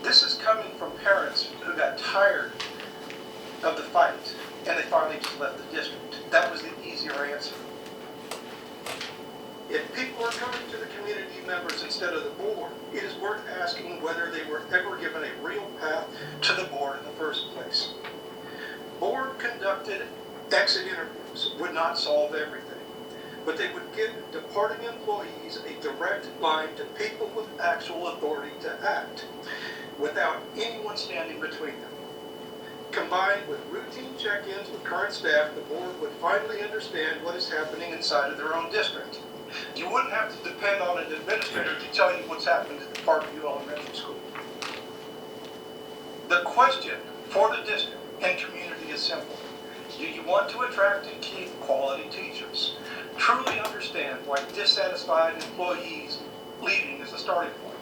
This is coming from parents who got tired of the fight and they finally just left the district. That was the easier answer. If people are coming to the community members instead of the board, it is worth asking whether they were ever given a real path to the board in the first place. Board conducted exit interviews would not solve everything, but they would give departing employees a direct line to people with actual authority to act, without anyone standing between them. Combined with routine check-ins with current staff, the board would finally understand what is happening inside of their own district. You wouldn't have to depend on an administrator to tell you what's happened at the Parkview Elementary School. The question for the district and community is simple. Do you want to attract and keep quality teachers? Truly understand why dissatisfied employees leaving is the starting point.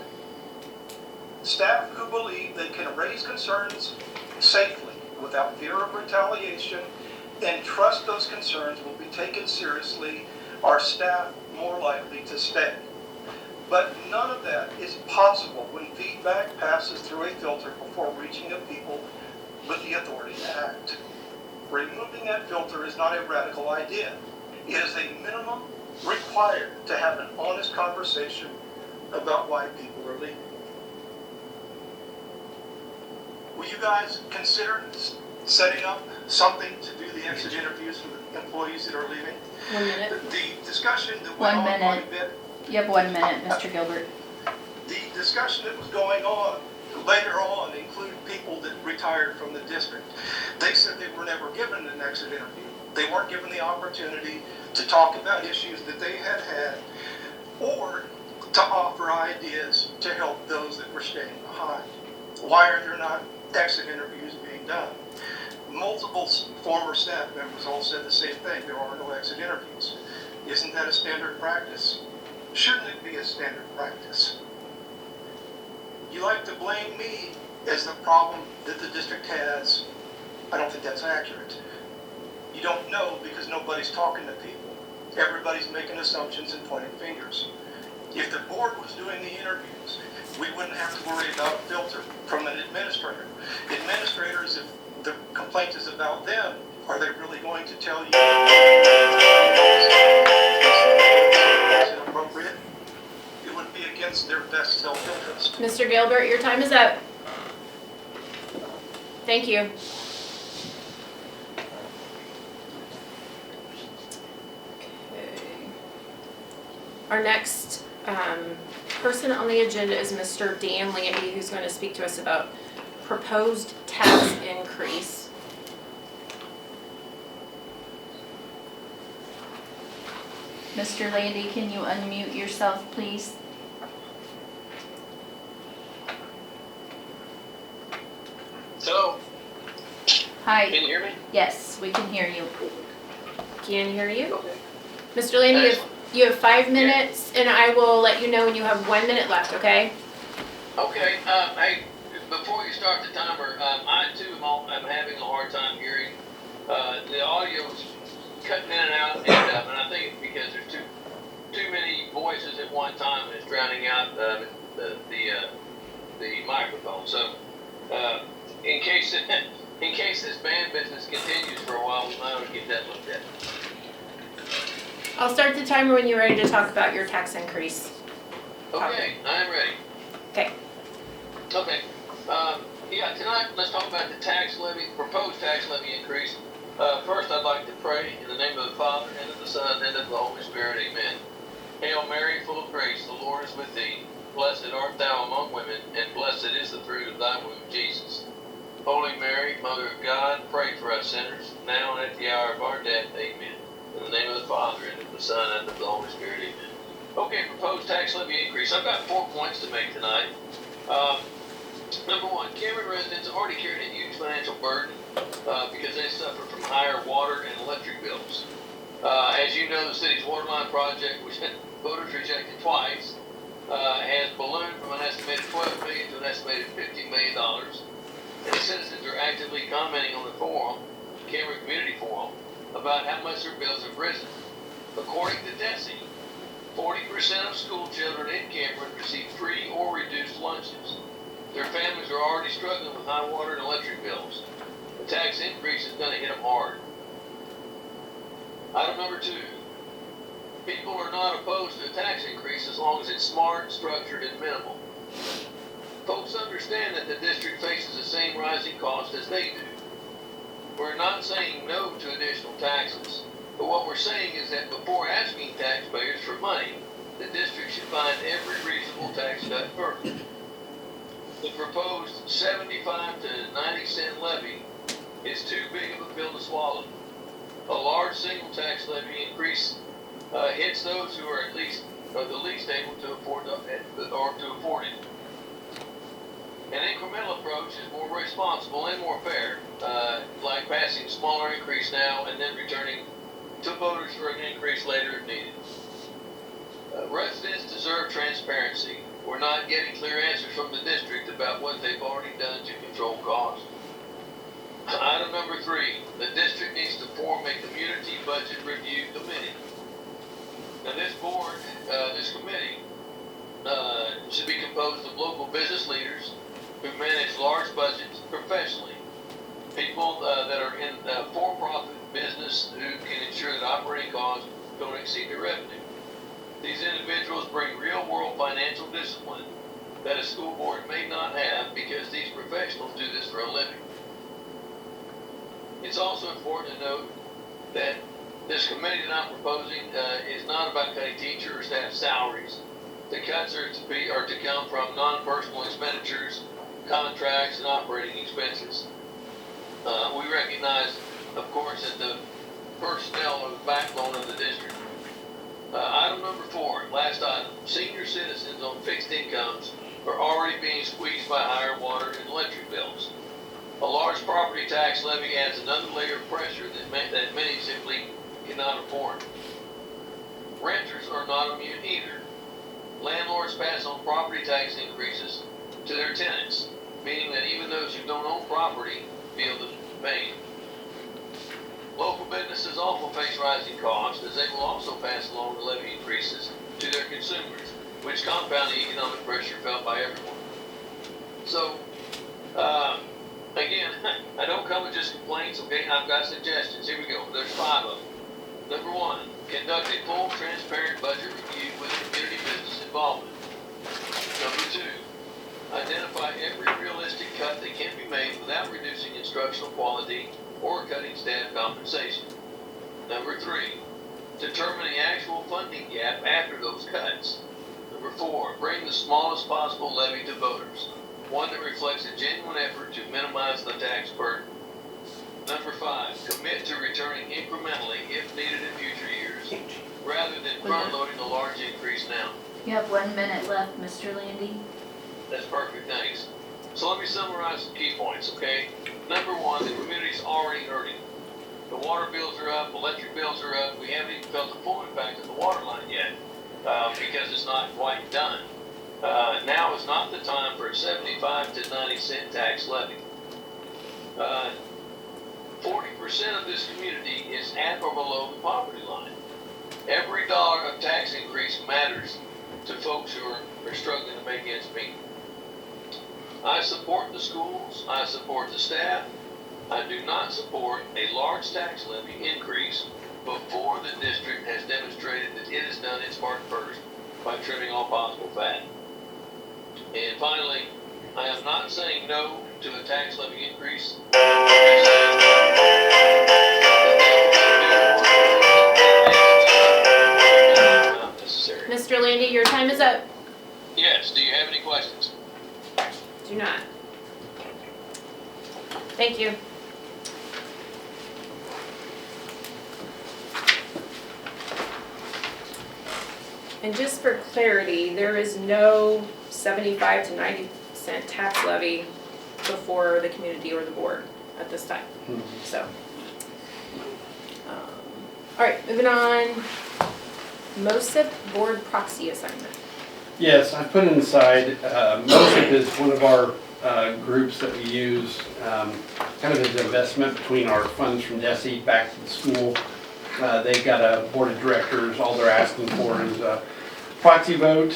Staff who believe they can raise concerns safely without fear of retaliation and trust those concerns will be taken seriously are staff more likely to stay. But none of that is possible when feedback passes through a filter before reaching a people with the authority to act. Removing that filter is not a radical idea. It is a minimum required to have an honest conversation about why people are leaving. Will you guys consider setting up something to do the exit interviews for the employees that are leaving? 1 minute. The discussion that went 1 on quite minute. a bit. You have 1 minute, Mr. Gilbert. The discussion that was going on later on included people that retired from the district. They said they were never given an exit interview. They weren't given the opportunity to talk about issues that they had had or to offer ideas to help those that were staying behind. Why are there not exit interviews being done? Multiple former staff members all said the same thing. There are no exit interviews. Isn't that a standard practice? Shouldn't it be a standard practice? You like to blame me as the problem that the district has. I don't think that's accurate. You don't know because nobody's talking to people. Everybody's making assumptions and pointing fingers. If the board was doing the interviews, we wouldn't have to worry about a filter from an administrator. Administrators, if the complaint is about them, are they really going to tell you it's inappropriate? It would be against their best self-interest. Mr. Gilbert, your time is up. Thank you. Our next person on the agenda is Mr. Dan Landy, who's going to speak to us about proposed tax increase. Mr. Landy, can you unmute yourself, please? Hello, Hi. can you hear me? Yes, we can hear you. Can hear you? Okay. Mr. Landy, Excellent. you have 5 minutes, and I will let you know when you have 1 minute left, okay? Okay, hey, before you start the timer, I too am having a hard time hearing. The audio's cutting in and out, and I think it's because there's too many voices at one time, and it's drowning out the microphone. So, in case this band business continues for a while, we might ought to get that looked at. I'll start the timer when you're ready to talk about your tax increase. Okay, I'm ready. Okay. Okay, yeah, tonight, let's talk about the tax levy, proposed tax levy increase. First, I'd like to pray in the name of the Father, and of the Son, and of the Holy Spirit, amen. Hail Mary, full of grace, the Lord is with thee. blessed art thou among women, and blessed is the fruit of thy womb, Jesus. Holy Mary, Mother of God, pray for us sinners, now and at the hour of our death. Amen. In the name of the Father, and of the Son, and of the Holy Spirit. Amen. Okay, proposed tax levy increase. I've got 4 points to make tonight. Number one, Cameron residents already carry a huge financial burden because they suffer from higher water and electric bills. As you know, the city's waterline project, which voters rejected twice, has ballooned from an estimated $12 million to an estimated $50 million. And the citizens are actively commenting on the forum, Cameron Community Forum, about how much their bills have risen. According to DESE, 40% of school children in Cameron receive free or reduced lunches. Their families are already struggling with high water and electric bills. The tax increase is going to hit them hard. Item number 2. People are not opposed to a tax increase as long as it's smart, structured, and minimal. Folks understand that the district faces the same rising cost as they do. We're not saying no to additional taxes, but what we're saying is that before asking taxpayers for money, the district should find every reasonable tax cut first. The proposed 75 to 90 cent levy is too big of a pill to swallow. A large single tax levy increase hits those who are at least the least able to afford it. An incremental approach is more responsible and more fair, like passing a smaller increase now and then returning to voters for an increase later if needed. Residents deserve transparency. We're not getting clear answers from the district about what they've already done to control costs. Item number 3, the district needs to form a community budget review committee. Now this committee should be composed of local business leaders who manage large budgets professionally. People that are in for-profit business who can ensure that operating costs don't exceed their revenue. These individuals bring real-world financial discipline that a school board may not have because these professionals do this for a living. It's also important to note that this committee that I'm proposing is not about cutting teacher or staff salaries. The cuts are to come from non-personal expenditures, contracts, and operating expenses. We recognize, of course, that the personnel are the backbone of the district. Item number 4, last item. Senior citizens on fixed incomes are already being squeezed by higher water and electric bills. A large property tax levy adds another layer of pressure that many simply cannot afford. Renters are not immune either. Landlords pass on property tax increases to their tenants, meaning that even those who don't own property feel the pain. Local businesses also face rising costs as they will also pass along the levy increases to their consumers, which compound the economic pressure felt by everyone. So, again, I don't come with just complaints, okay? I've got suggestions. Here we go. There's 5 of them. Number 1, conduct a full, transparent budget review with community business involvement. Number 2, identify every realistic cut that can be made without reducing instructional quality or cutting staff compensation. Number 3, determine the actual funding gap after those cuts. Number 4, bring the smallest possible levy to voters, one that reflects a genuine effort to minimize the tax burden. Number 5, commit to returning incrementally if needed in future years, rather than front-loading a large increase now. You have 1 minute left, Mr. Landy. That's perfect, thanks. So let me summarize some key points, okay? Number 1, the community's already hurting. The water bills are up, electric bills are up. We haven't even felt the full impact of the water line yet because it's not quite done. Now is not the time for a 75 to 90 cent tax levy. 40% of this community is at or below the poverty line. Every dollar of tax increase matters to folks who are struggling to make ends meet. I support the schools, I support the staff. I do not support a large tax levy increase before the district has demonstrated that it has done its part first by trimming all possible fat. And finally, I am not saying no to a tax levy increase. Mr. Landy, your time is up. Yes, do you have any questions? Do not. Thank you. And just for clarity, there is no 75 to 90% tax levy before the community or the board at this time. So, all right, moving on. MOSIP board proxy assignment. Yes, I put it inside. MOSIP is one of our groups that we use kind of as an investment between our funds from DESE back to the school. They've got a board of directors. All they're asking for is a proxy vote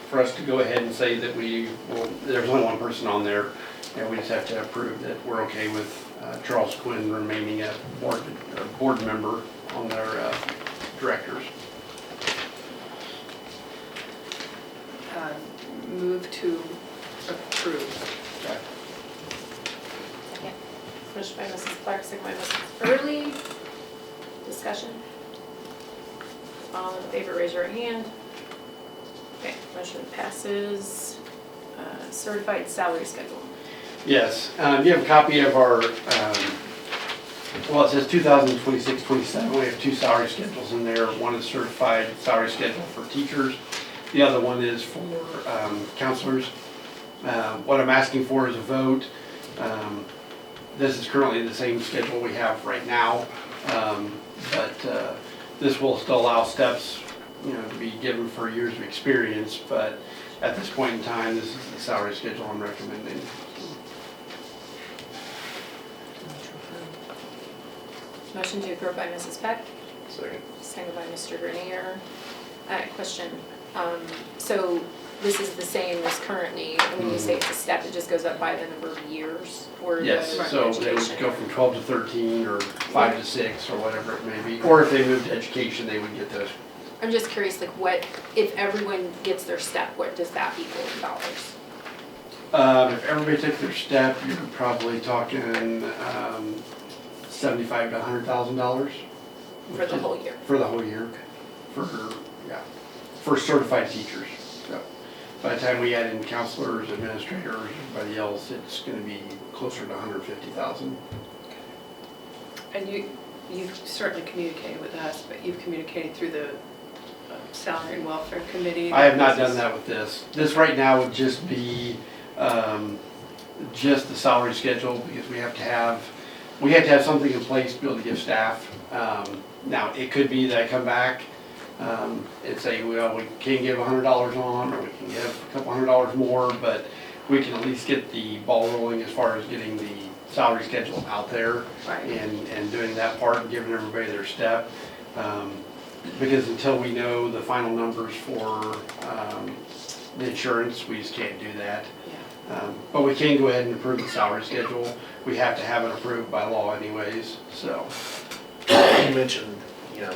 for us to go ahead and say that there's only one person on there, and we just have to approve that we're okay with Charles Quinn remaining a board member on their directors. Move to approve. Okay. Second. Motion by Mrs. Clark, second by Mrs. Early. Discussion. All in favor, raise your hand. Okay, motion passes. Certified salary schedule. Yes, you have a copy of our, well, it says 2026-27. We have 2 salary schedules in there. One is certified salary schedule for teachers. The other one is for counselors. What I'm asking for is a vote. This is currently the same schedule we have right now, but this will still allow steps, to be given for years of experience. But at this point in time, this is the salary schedule I'm recommending. Motion to approve by Mrs. Peck, Second. second by Mr. Grenier. Question, so this is the same as currently, and when you say it's a step, it just goes up by the number of years or the Yes, so they would education? go from 12 to 13 or 5 to 6 or whatever it may be. Or if they moved to education, they would get those. I'm just curious, like what, if everyone gets their step, what does that equal in dollars? If everybody took their step, you're probably talking $75,000 to $100,000. For the whole year? For the whole year. For certified teachers. So by the time we add in counselors, administrators, everybody else, it's going to be closer to $150,000. And you've certainly communicated with us, but you've communicated through the Salary and Welfare Committee. I have not done that with this. This right now would just be just the salary schedule, because we have to have something in place to be able to give staff. Now, it could be that I come back and say, well, we can give $100 on, or we can give a couple $100 more, but we can at least get the ball rolling as far as getting the salary schedule out there. Right. And doing that part and giving everybody their step. Because until we know the final numbers for the insurance, we just can't do that. Yeah. But we can go ahead and approve the salary schedule. We have to have it approved by law anyways, so. You mentioned,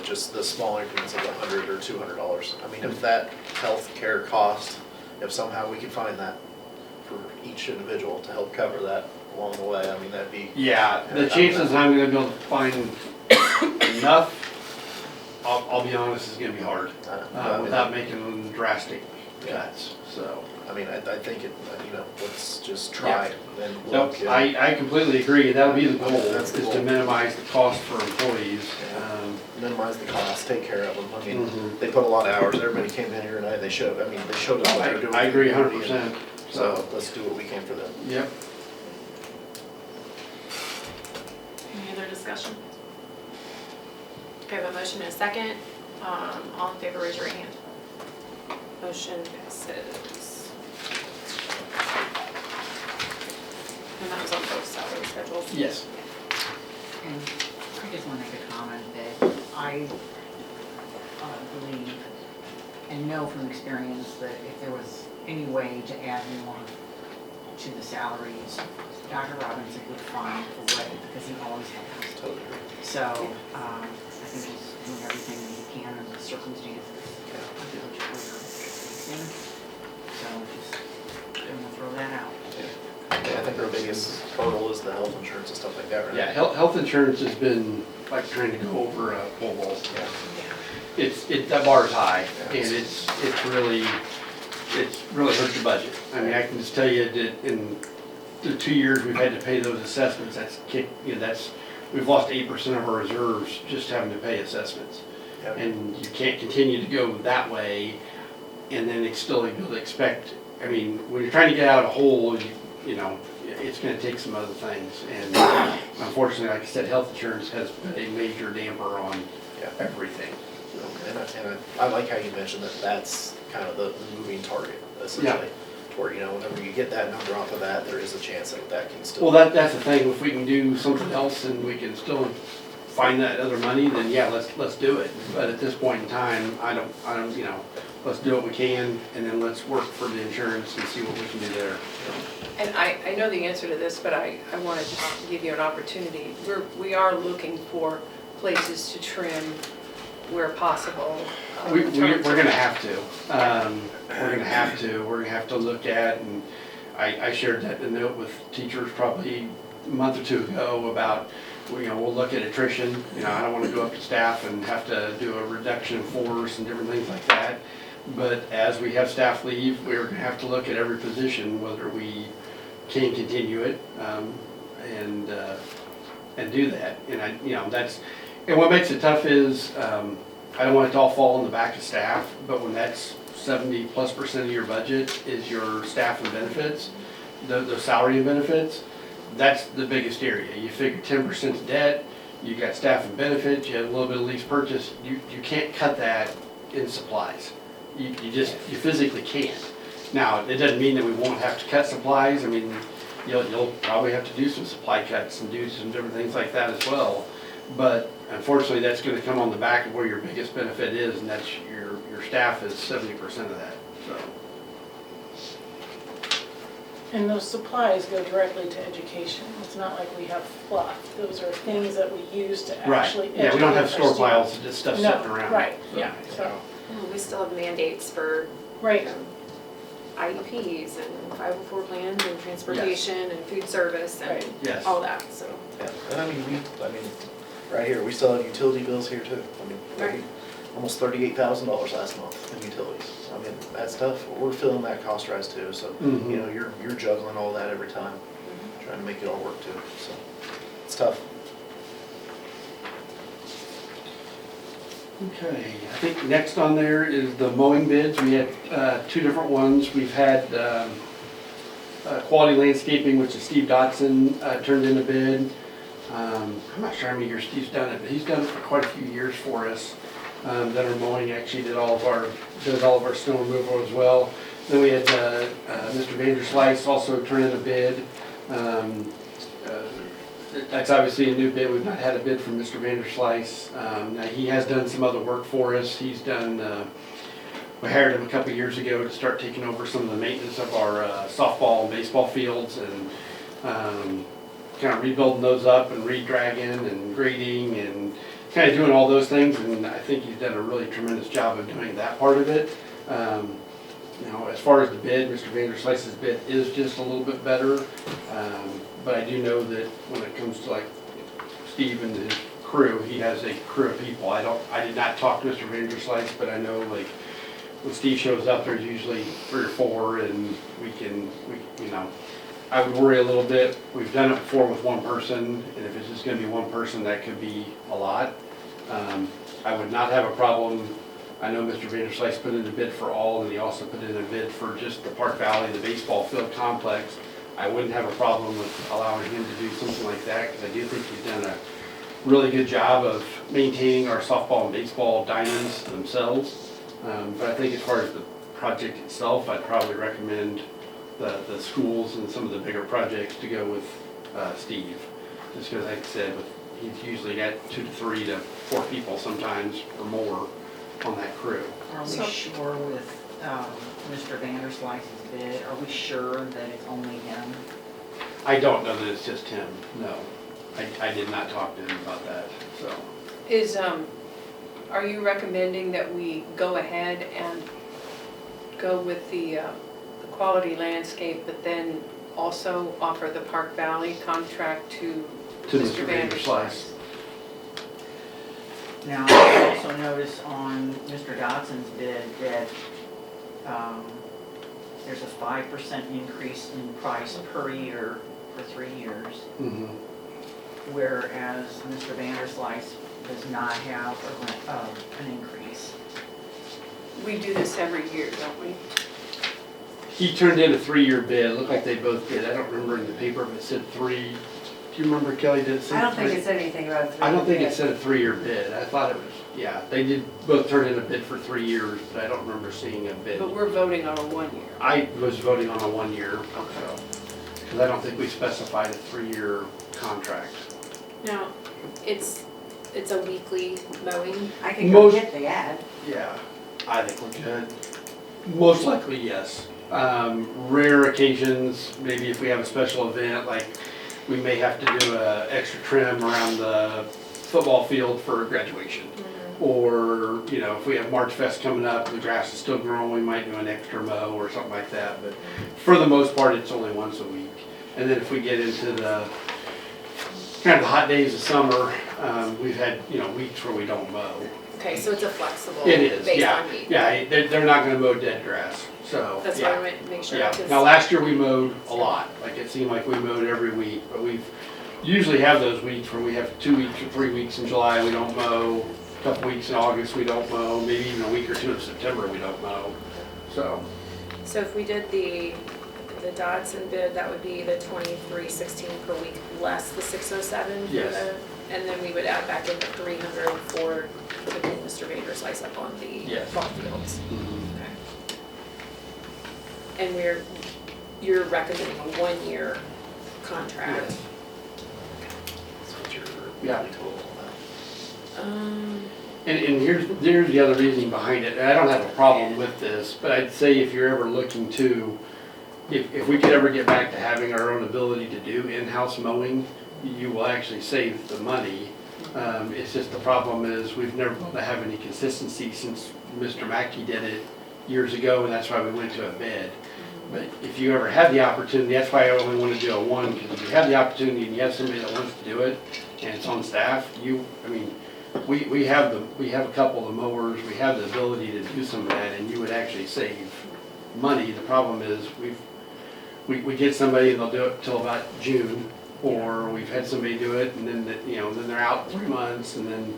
just the small increments of $100 or $200. I mean, if that health care cost, if somehow we could find that for each individual to help cover that along the way, I mean, that'd be. Yeah, the chances I'm gonna be able to find enough, I'll be honest, is gonna be hard, without making drastic cuts, so. I mean, I think let's just try and Nope, look. I completely agree, that'll be the goal, That's the is goal. to minimize the cost for employees. Minimize the cost, take care of them. I mean, Mhm. they put a lot of hours. Everybody came in here tonight, they showed us what they're doing. I agree in the community, 100%. So let's do what we can for them. Yep. Any other discussion? Okay, I have a motion and a second. All in favor, raise your right hand. Motion passes. And that was on both salary schedules? Yes. And I just want to make a comment that I believe and know from experience that if there was any way to add more to the salaries, Dr. Robinson would find a way, because he always has. Totally agree. So, I think he's doing everything that he can in the circumstances of the we're facing. So just gonna throw that out. Yeah, I think our biggest hurdle is the health insurance and stuff like that, right? Yeah, health insurance has been like trying to go over a pole vault. Yeah. That bar's high, and it's really, it's really hurt your budget. I mean, I can just tell you that in the 2 years we've had to pay those assessments, we've lost 8% of our reserves just having to pay assessments. Yep. And you can't continue to go that way and then still be able to expect, I mean, when you're trying to get out of a hole, you know, it's gonna take some other things. And unfortunately, like I said, health insurance has put a major damper on everything. And I like how you mentioned that that's kind of the moving target, essentially. Where, you know, whenever you get that number off of that, there is a chance that that can still. Well, that's the thing, if we can do something else and we can still find that other money, then yeah, let's do it. But at this point in time, I don't, you know, let's do what we can and then let's work for the insurance and see what we can do there. And I know the answer to this, but I want to just give you an opportunity. We are looking for places to trim where possible. We're gonna have to. We're gonna have to look at, and I shared that in a note with teachers probably a month or two ago about, you know, we'll look at attrition. You know, I don't wanna go up to staff and have to do a reduction in force and different things like that. But as we have staff leave, we're gonna have to look at every position, whether we can continue it, and do that. And you know, and what makes it tough is, I don't want it to all fall on the back of staff, but when that's 70+% of your budget is your staff and benefits, the salary and benefits, that's the biggest area. You figure 10% debt, you got staff and benefits, you have a little bit of lease purchase, you can't cut that in supplies. You physically can't. Now, it doesn't mean that we won't have to cut supplies. I mean, you'll probably have to do some supply cuts and do some different things like that as well. But unfortunately, that's gonna come on the back of where your biggest benefit is, and that's your staff is 70% of that, so. And those supplies go directly to education. It's not like we have fluff. Those are things that we use to actually educate. Yeah, we don't have our store students. piles of just stuff sitting around. Right, so. yeah, so. We still have mandates for Right. IEPs and 504 plans and transportation and food service and Yes. all that, so. Yeah, and I mean, right here, we still have utility bills here too. I mean, Right. almost $38,000 last month in utilities. I mean, that's tough. We're feeling that cost rise too, so, you know, you're juggling all that every time, trying to make it all work too, so, it's tough. Okay, I think next on there is the mowing bids. We had two different ones. We've had Quality Landscaping, which is Steve Dotson, turned in a bid. I'm not sure how many years Steve's done it, but he's done it for quite a few years for us. That are mowing, actually does all of our snow removal as well. Then we had Mr. Vanderslice also turn in a bid. That's obviously a new bid. We've not had a bid from Mr. Vanderslice. Now he has done some other work for us. He's done, we hired him a couple years ago to start taking over some of the maintenance of our softball and baseball fields and kind of rebuilding those up and re-dragging and grading and kind of doing all those things. And I think he's done a really tremendous job of doing that part of it. You know, as far as the bid, Mr. Vanderslice's bid is just a little bit better. But I do know that when it comes to like Steve and his crew, he has a crew of people. I did not talk to Mr. Vanderslice, but I know like when Steve shows up, there's usually 3 or 4, and we you know, I would worry a little bit. We've done it before with one person, and if it's just gonna be one person, that could be a lot. I would not have a problem. I know Mr. Vanderslice put in a bid for all, and he also put in a bid for just the Park Valley, the baseball field complex. I wouldn't have a problem with allowing him to do something like that, because I do think he's done a really good job of maintaining our softball and baseball diamonds themselves. But I think as far as the project itself, I'd probably recommend the schools and some of the bigger projects to go with Steve. Just because, like I said, he's usually got 2 to 3 to 4 people sometimes or more on that crew. Are we sure with Mr. Vanderslice's bid, are we sure that it's only him? I don't know that it's just him, no. I did not talk to him about that, so. Are you recommending that we go ahead and go with the Quality Landscape, but then also offer the Park Valley contract to Mr. Vanderslice? Now, I also noticed on Mr. Dodson's bid that there's a 5% increase in price per year for 3 years, whereas Mr. Vanderslice does not have an increase. We do this every year, don't we? He turned in a 3-year bid, it looked like they both did, I don't remember in the paper if it said 3, do you remember Kelly, did it say 3? I don't think it said anything about a 3-year I don't think it bid. said a 3-year bid, I thought it was, yeah, they did both turn in a bid for 3 years, but I don't remember seeing a bid. But we're voting on a 1 year. I was voting on a 1 year, Okay. because I don't think we specified a 3-year contract. Now, it's a weekly mowing. I can go Most- get the ad. Yeah, I think we're good. Most likely, yes. Rare occasions, maybe if we have a special event, like we may have to do a extra trim around the football field for graduation. Or, you know, if we have March Fest coming up and the grass is still growing, we might do an extra mow or something like that. But for the most part, it's only once a week. And then if we get into the kind of the hot days of summer, we've had, you know, weeks where we don't mow. Okay, so it's a flexible It is, based yeah, on week. yeah, they're not gonna mow dead grass, so, That's why I yeah. want to make sure. Yeah, 'cause- now last year we mowed a lot, like it seemed like we mowed every week, but we've usually have those weeks where we have 2 weeks or 3 weeks in July, we don't mow, a couple weeks in August, we don't mow, maybe even a week or two in September, we don't mow, so. So if we did the Dodson bid, that would be the 2316 per week less the 607 for Yes. and then we would add back in the 300 for putting Mr. Vanderslice up on the Yes. ball fields. And you're recommending a 1-year contract. So what's your Yeah. monthly total on And here's the other reason behind it, and I don't have a problem with this, but I'd say if you're ever looking to, if we could ever get back to having our own ability to do in-house mowing, you will actually save the money. It's just the problem is we've never been able to have any consistency since Mr. Mackey did it years ago, and that's why we went to a bid. But if you ever had the opportunity, that's why I only want to do a 1, because if you have the opportunity and you have somebody that wants to do it, and it's on staff, we have a couple of mowers, we have the ability to do some of that, and you would actually save money. The problem is we get somebody and they'll do it till about June, or we've had somebody do it and then then they're out 3 months, and then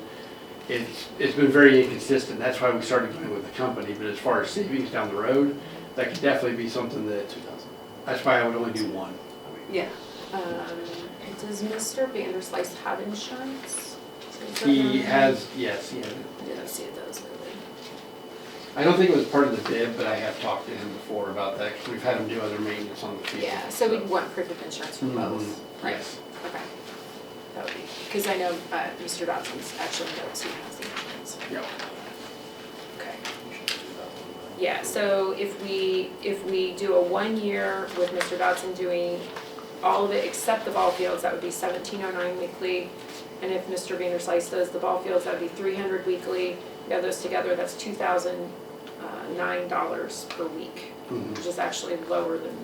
it's been very inconsistent. That's why we started going with the company. But as far as savings down the road, that could definitely be something that, that's why I would only do 1. Yeah. Does Mr. Vanderslice have insurance? He has, yes, he has. I didn't see those really. I don't think it was part of the bid, but I have talked to him before about that, because we've had him do other maintenance on the field. Yeah, so we'd want proof of insurance for both, right? Yes. Okay. That would be, because I know Mr. Dodson's actually notes he has the insurance. Yep. Okay. Yeah, so if we do a 1 year with Mr. Dodson doing all of it except the ball fields, that would be $1709 weekly. And if Mr. Vanderslice does the ball fields, that would be $300 weekly. You add those together, that's $2,009 per week, which is actually lower than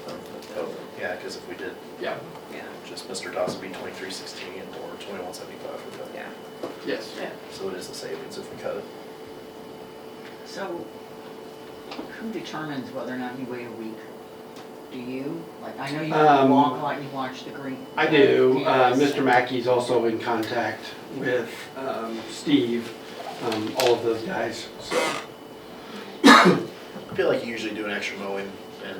both of those. Yeah, because if we did Yeah. Yeah. just Mr. Dawson be 2316 or 2175 for that. Yeah. Yes. Yeah. So it is the savings if we cut it. So who determines whether or not you wait a week? Do you? Like, I know you walk a lot, you watch the green. I do. cameras. Mr. Mackey's also in contact with Steve, all of those guys, so. I feel like you usually do an extra mowing in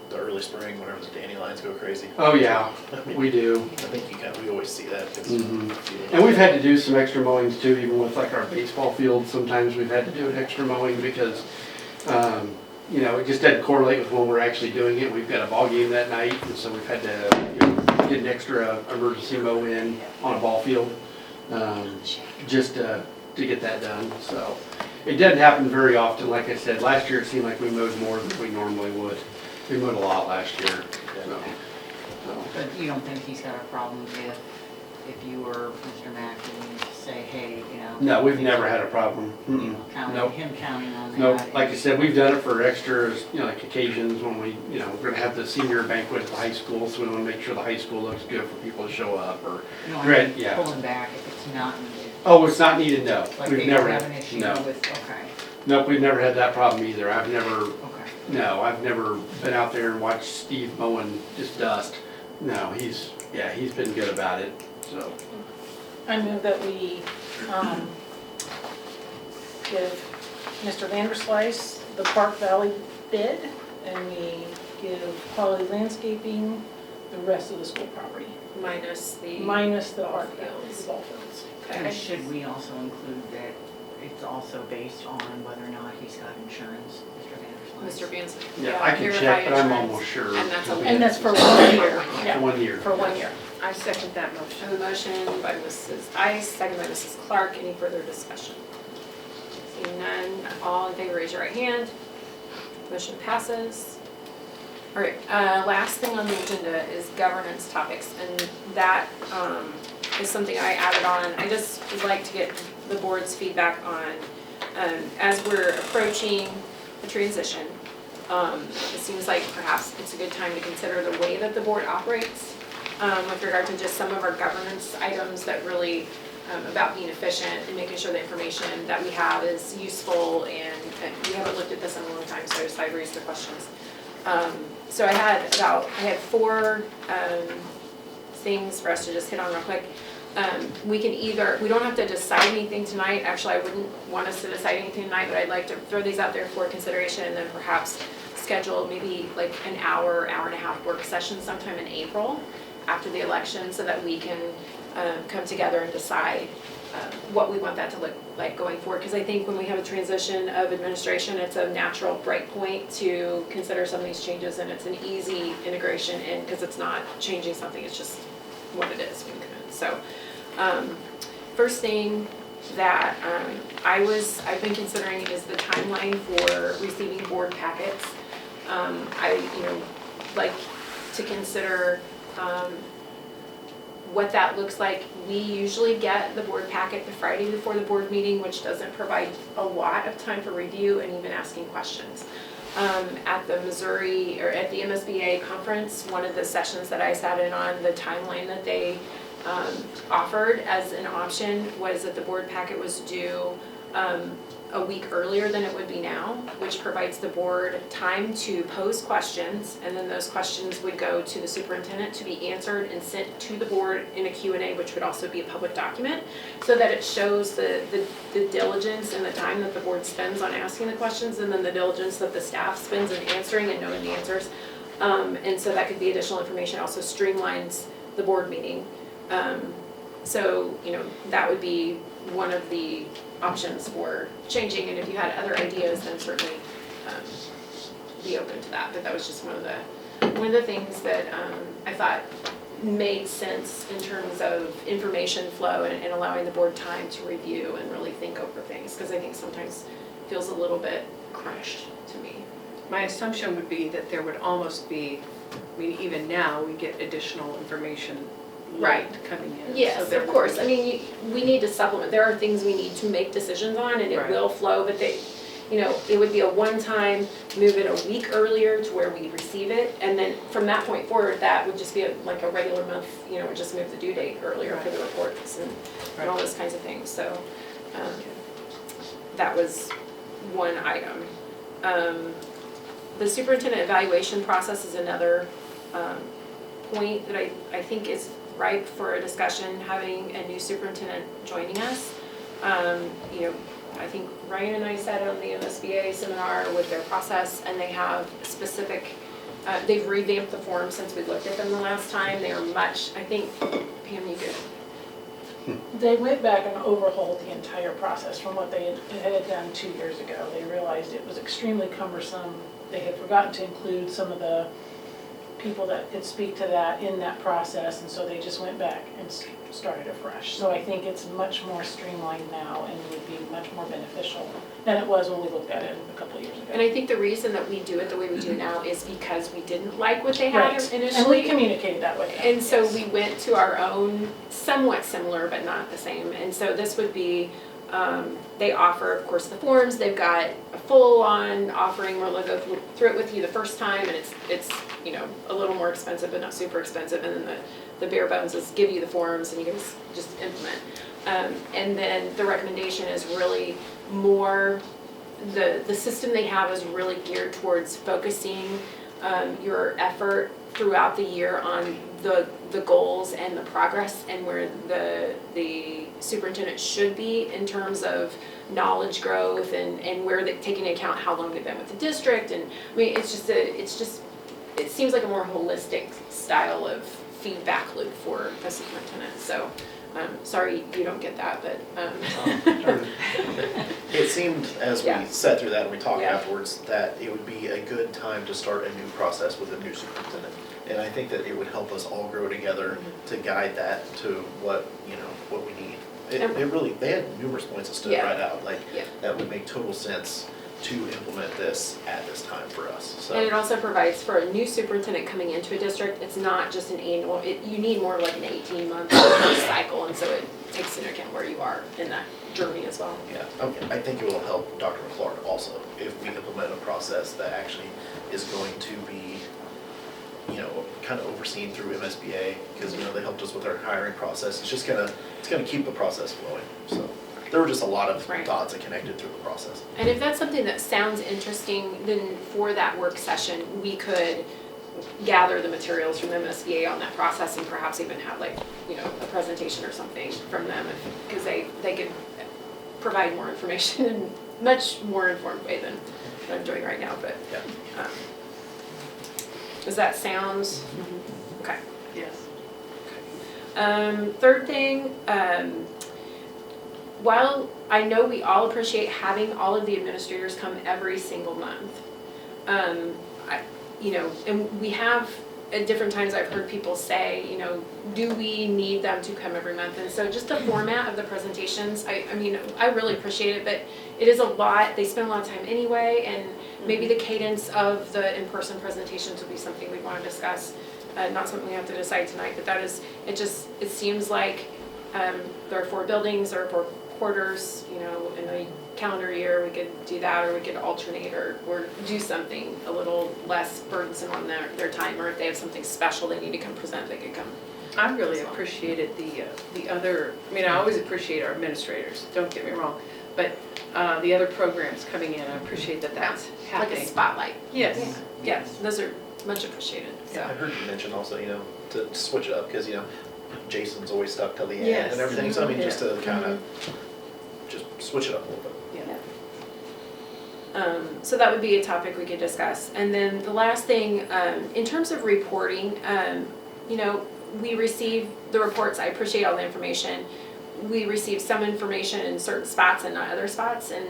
the early spring whenever the dandelions go crazy. Oh, yeah, we do. I think we always see that. 'Cause And we've had to do some extra mowings too, even with like our baseball field. Sometimes we've had to do an extra mowing because, it just doesn't correlate with when we're actually doing it. We've got a ball game that night, and so we've had to get an extra emergency mow in on a ball field, just to get that done. So it doesn't happen very often. Like I said, last year it seemed like we mowed more than we normally would. We mowed a lot last year. So. But you don't think he's got a problem if you were Mr. Mackey say, hey, No, we've never had a problem. Nope. him counting on that? Nope, like I said, we've done it for extras, like occasions when we're gonna have the senior banquet at the high school, so we wanna make sure the high school looks good for people to show up, or, Pulling back if it's not needed. oh, it's not needed, no, Like we've they never don't had, have an issue no. with, okay. Nope, we've never had that problem either. I've never, Okay. no, I've never been out there and watched Steve mowing just dust. No, he's been good about it, so. I move that we give Mr. Vanderslice the Park Valley bid, and we give Quality Landscaping the rest of the school property, Minus the. minus the ball Park Valley, fields. the ball fields. And should we also include that it's also based on whether or not he's got insurance, Mr. Vanderslice? Mr. Vanson. Yeah, I can check, but I'm almost sure. And that's a And that's for 1 year, For yeah, 1 year. for 1 year. I second that motion. I have a motion by Mrs. Ice, second by Mrs. Clark. Any further discussion? Seeing none, all in favor, raise your right hand. Motion passes. All right, last thing on the agenda is governance topics, and that is something I added on. I just would like to get the board's feedback on, as we're approaching the transition, it seems like perhaps it's a good time to consider the way that the board operates with regard to just some of our governance items that really about being efficient and making sure the information that we have is useful, and we haven't looked at this in a long time, so I decided to raise the questions. So I had 4 things for us to just hit on real quick. We don't have to decide anything tonight. Actually, I wouldn't want us to decide anything tonight, but I'd like to throw these out there for consideration, and then perhaps schedule maybe like an hour and a half work session sometime in April after the election, so that we can come together and decide what we want that to look like going forward. Because I think when we have a transition of administration, it's a natural break point to consider some of these changes, and it's an easy integration in, because it's not changing something, it's just what it is. So, first thing that I've been considering is the timeline for receiving board packets. I like to consider what that looks like. We usually get the board packet the Friday before the board meeting, which doesn't provide a lot of time for review and even asking questions. At the Missouri, or at the MSBA conference, one of the sessions that I sat in on, the timeline that they offered as an option was that the board packet was due a week earlier than it would be now, which provides the board time to pose questions, and then those questions would go to the superintendent to be answered and sent to the board in a Q&A, which would also be a public document, so that it shows the diligence and the time that the board spends on asking the questions, and then the diligence that the staff spends in answering and knowing the answers. And so that could be additional information, also streamlines the board meeting. So, that would be one of the options for changing, and if you had other ideas, then certainly be open to that. But that was just one of the things that I thought made sense in terms of information flow and allowing the board time to review and really think over things, because I think sometimes it feels a little bit crunched to me. My assumption would be that there would almost be, even now, we get additional information Right. coming in. Yes, So there of would course. be- We need to supplement. There are things we need to make decisions on, and it Right. will flow, but it would be a one-time, move it a week earlier to where we receive it, and then from that point forward, that would just be like a regular month, we'd just move the due date earlier for the reports and all those kinds of things. So, that was one item. The superintendent evaluation process is another point that I think is ripe for a discussion, having a new superintendent joining us. I think Ryan and I sat on the MSBA seminar with their process, and they have specific, they've revamped the form since we looked at them the last time. They are much, I think, Pam, you could. They went back and overhauled the entire process from what they had done 2 years ago. They realized it was extremely cumbersome. They had forgotten to include some of the people that could speak to that in that process, and so they just went back and started afresh. So I think it's much more streamlined now and would be much more beneficial than it was when we looked at it a couple of years ago. And I think the reason that we do it the way we do now is because we didn't like what they had Right. initially. And we communicated that with them. And so we went to our own, somewhat similar, but not the same. And so this would be, they offer, of course, the forms. They've got a full-on offering where they'll go through it with you the first time, and it's a little more expensive, but not super expensive. And then the bare bones is give you the forms, and you can just implement. And then the recommendation is really more the system they have is really geared towards focusing your effort throughout the year on the goals and the progress and where the superintendent should be in terms of knowledge growth and where they're taking into account how long they've been with the district. And I mean, it seems like a more holistic style of feedback loop for a superintendent. So sorry you don't get that, but It seemed, as we Yeah. sat through that and we talked Yeah. afterwards, that it would be a good time to start a new process with a new superintendent. And I think that it would help us all grow together to guide that to what, what we need. It really, they had numerous points that stood Yeah. right out, like, Yeah. that would make total sense to implement this at this time for us, so. And it also provides for a new superintendent coming into a district, it's not just an annual, you need more like an 18-month cycle, and so it takes into account where you are in that journey as well. Yeah, okay. I think it will help Dr. McClard also if we implement a process that actually is going to be, kind of overseen through MSBA, because, they helped us with our hiring process. It's gonna keep the process flowing, so. There were just a lot of Right. dots that connected through the process. And if that's something that sounds interesting, then for that work session, we could gather the materials from MSBA on that process and perhaps even have a presentation or something from them, because they could provide more information in a much more informed way than what I'm doing right now, but. Yeah. Does that sound, okay. Yes. Third thing, while I know we all appreciate having all of the administrators come every single month, and we have, at different times I've heard people say, do we need them to come every month? And so just the format of the presentations, I really appreciate it, but it is a lot, they spend a lot of time anyway, and maybe the cadence of the in-person presentations would be something we'd want to discuss. Not something we have to decide tonight, but that is, it seems like there are 4 buildings, there are 4 quarters, in a calendar year, we could do that, or we could alternate or do something a little less burdensome on their time, or if they have something special they need to come present, they could come. I really appreciated the other, I always appreciate our administrators, don't get me wrong, but the other programs coming in, I appreciate that that's Like happening. a spotlight. Yes. Yes, those are much appreciated, so. I heard you mention also, to switch it up, because, Jason's always stuck till the end Yes. and everything, so I mean, just to kind of, Mm-hmm. just switch it up a little bit. So that would be a topic we could discuss. And then the last thing, in terms of reporting, we receive the reports, I appreciate all the information. We receive some information in certain spots and not other spots, and,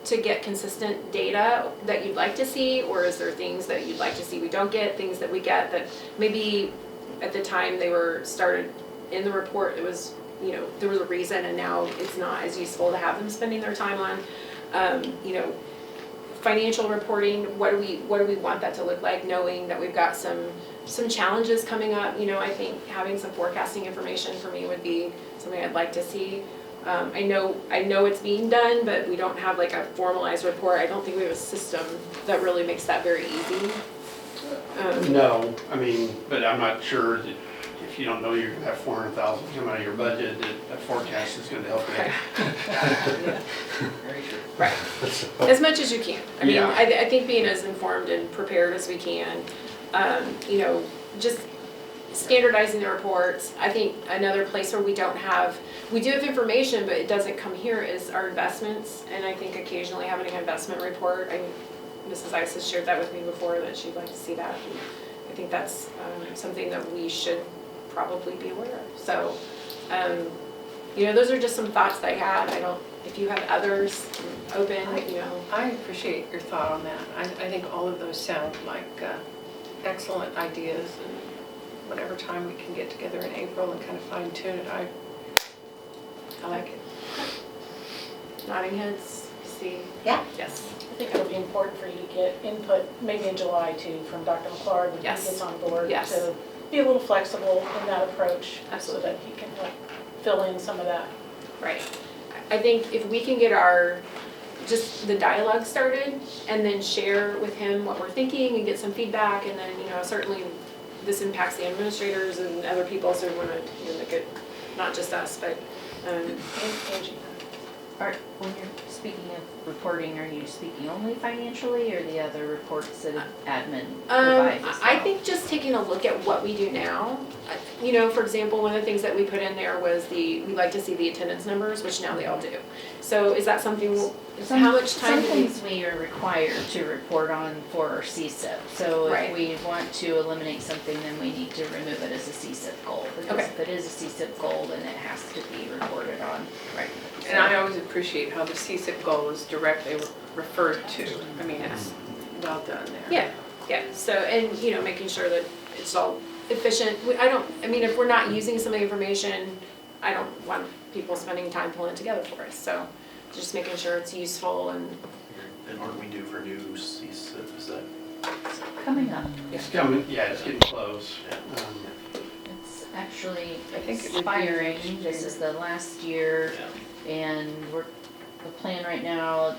to get consistent data that you'd like to see, or is there things that you'd like to see we don't get, things that we get that maybe at the time they were started in the report, it was, there was a reason, and now it's not as useful to have them spending their time on. Financial reporting, what do we want that to look like, knowing that we've got some challenges coming up. I think having some forecasting information for me would be something I'd like to see. I know it's being done, but we don't have like a formalized report. I don't think we have a system that really makes that very easy. No, but I'm not sure that if you don't know you're gonna have 400,000 come out of your budget, that forecast is gonna help you. Very true. Right. As much as you can. Yeah. I think being as informed and prepared as we can, just standardizing the reports. I think another place where we do have information, but it doesn't come here is our investments. And I think occasionally having an investment report, Mrs. Ice has shared that with me before, that she'd like to see that. And I think that's something that we should probably be aware of. So, those are just some thoughts that I had. If you have others, open, I appreciate your thought on that. I think all of those sound like excellent ideas, and whatever time we can get together in April and kind of fine tune it, I like it. Nodding heads, see? Yeah. Yes. I think it'll be important for you to get input, maybe in July too, from Dr. McClard when he Yes. gets on board. Yes. To be a little flexible in that approach. Absolutely. So that he can fill in some of that. Right. I think if we can get just the dialogue started, and then share with him what we're thinking and get some feedback, and then, certainly this impacts the administrators and other people, so we want to make it not just us, but Angie. All right, when you're speaking of reporting, are you speaking only financially or the other reports that admin Um, provides as I well? think just taking a look at what we do now, you know, for example, one of the things that we put in there was we like to see the attendance numbers, which now they all do. So is that something, how much time Some do we? things we are required to report on for our CSIP. So Right. if we want to eliminate something, then we need to remove it as a CSIP goal. Because Okay. if it is a CSIP goal, then it has to be reported on. Right. And I always appreciate how the CSIP goal is directly referred to. I mean, it's well done there. Yeah, yeah. So, and, you know, making sure that it's all efficient. I mean, if we're not using some of the information, I don't want people spending time pulling it together for us. So just making sure it's useful and. And what do we do for new CSIP, is that? Coming up. It's coming, yeah, it's getting close. It's actually I think it would be expiring. next This year. is the last year. And the plan right now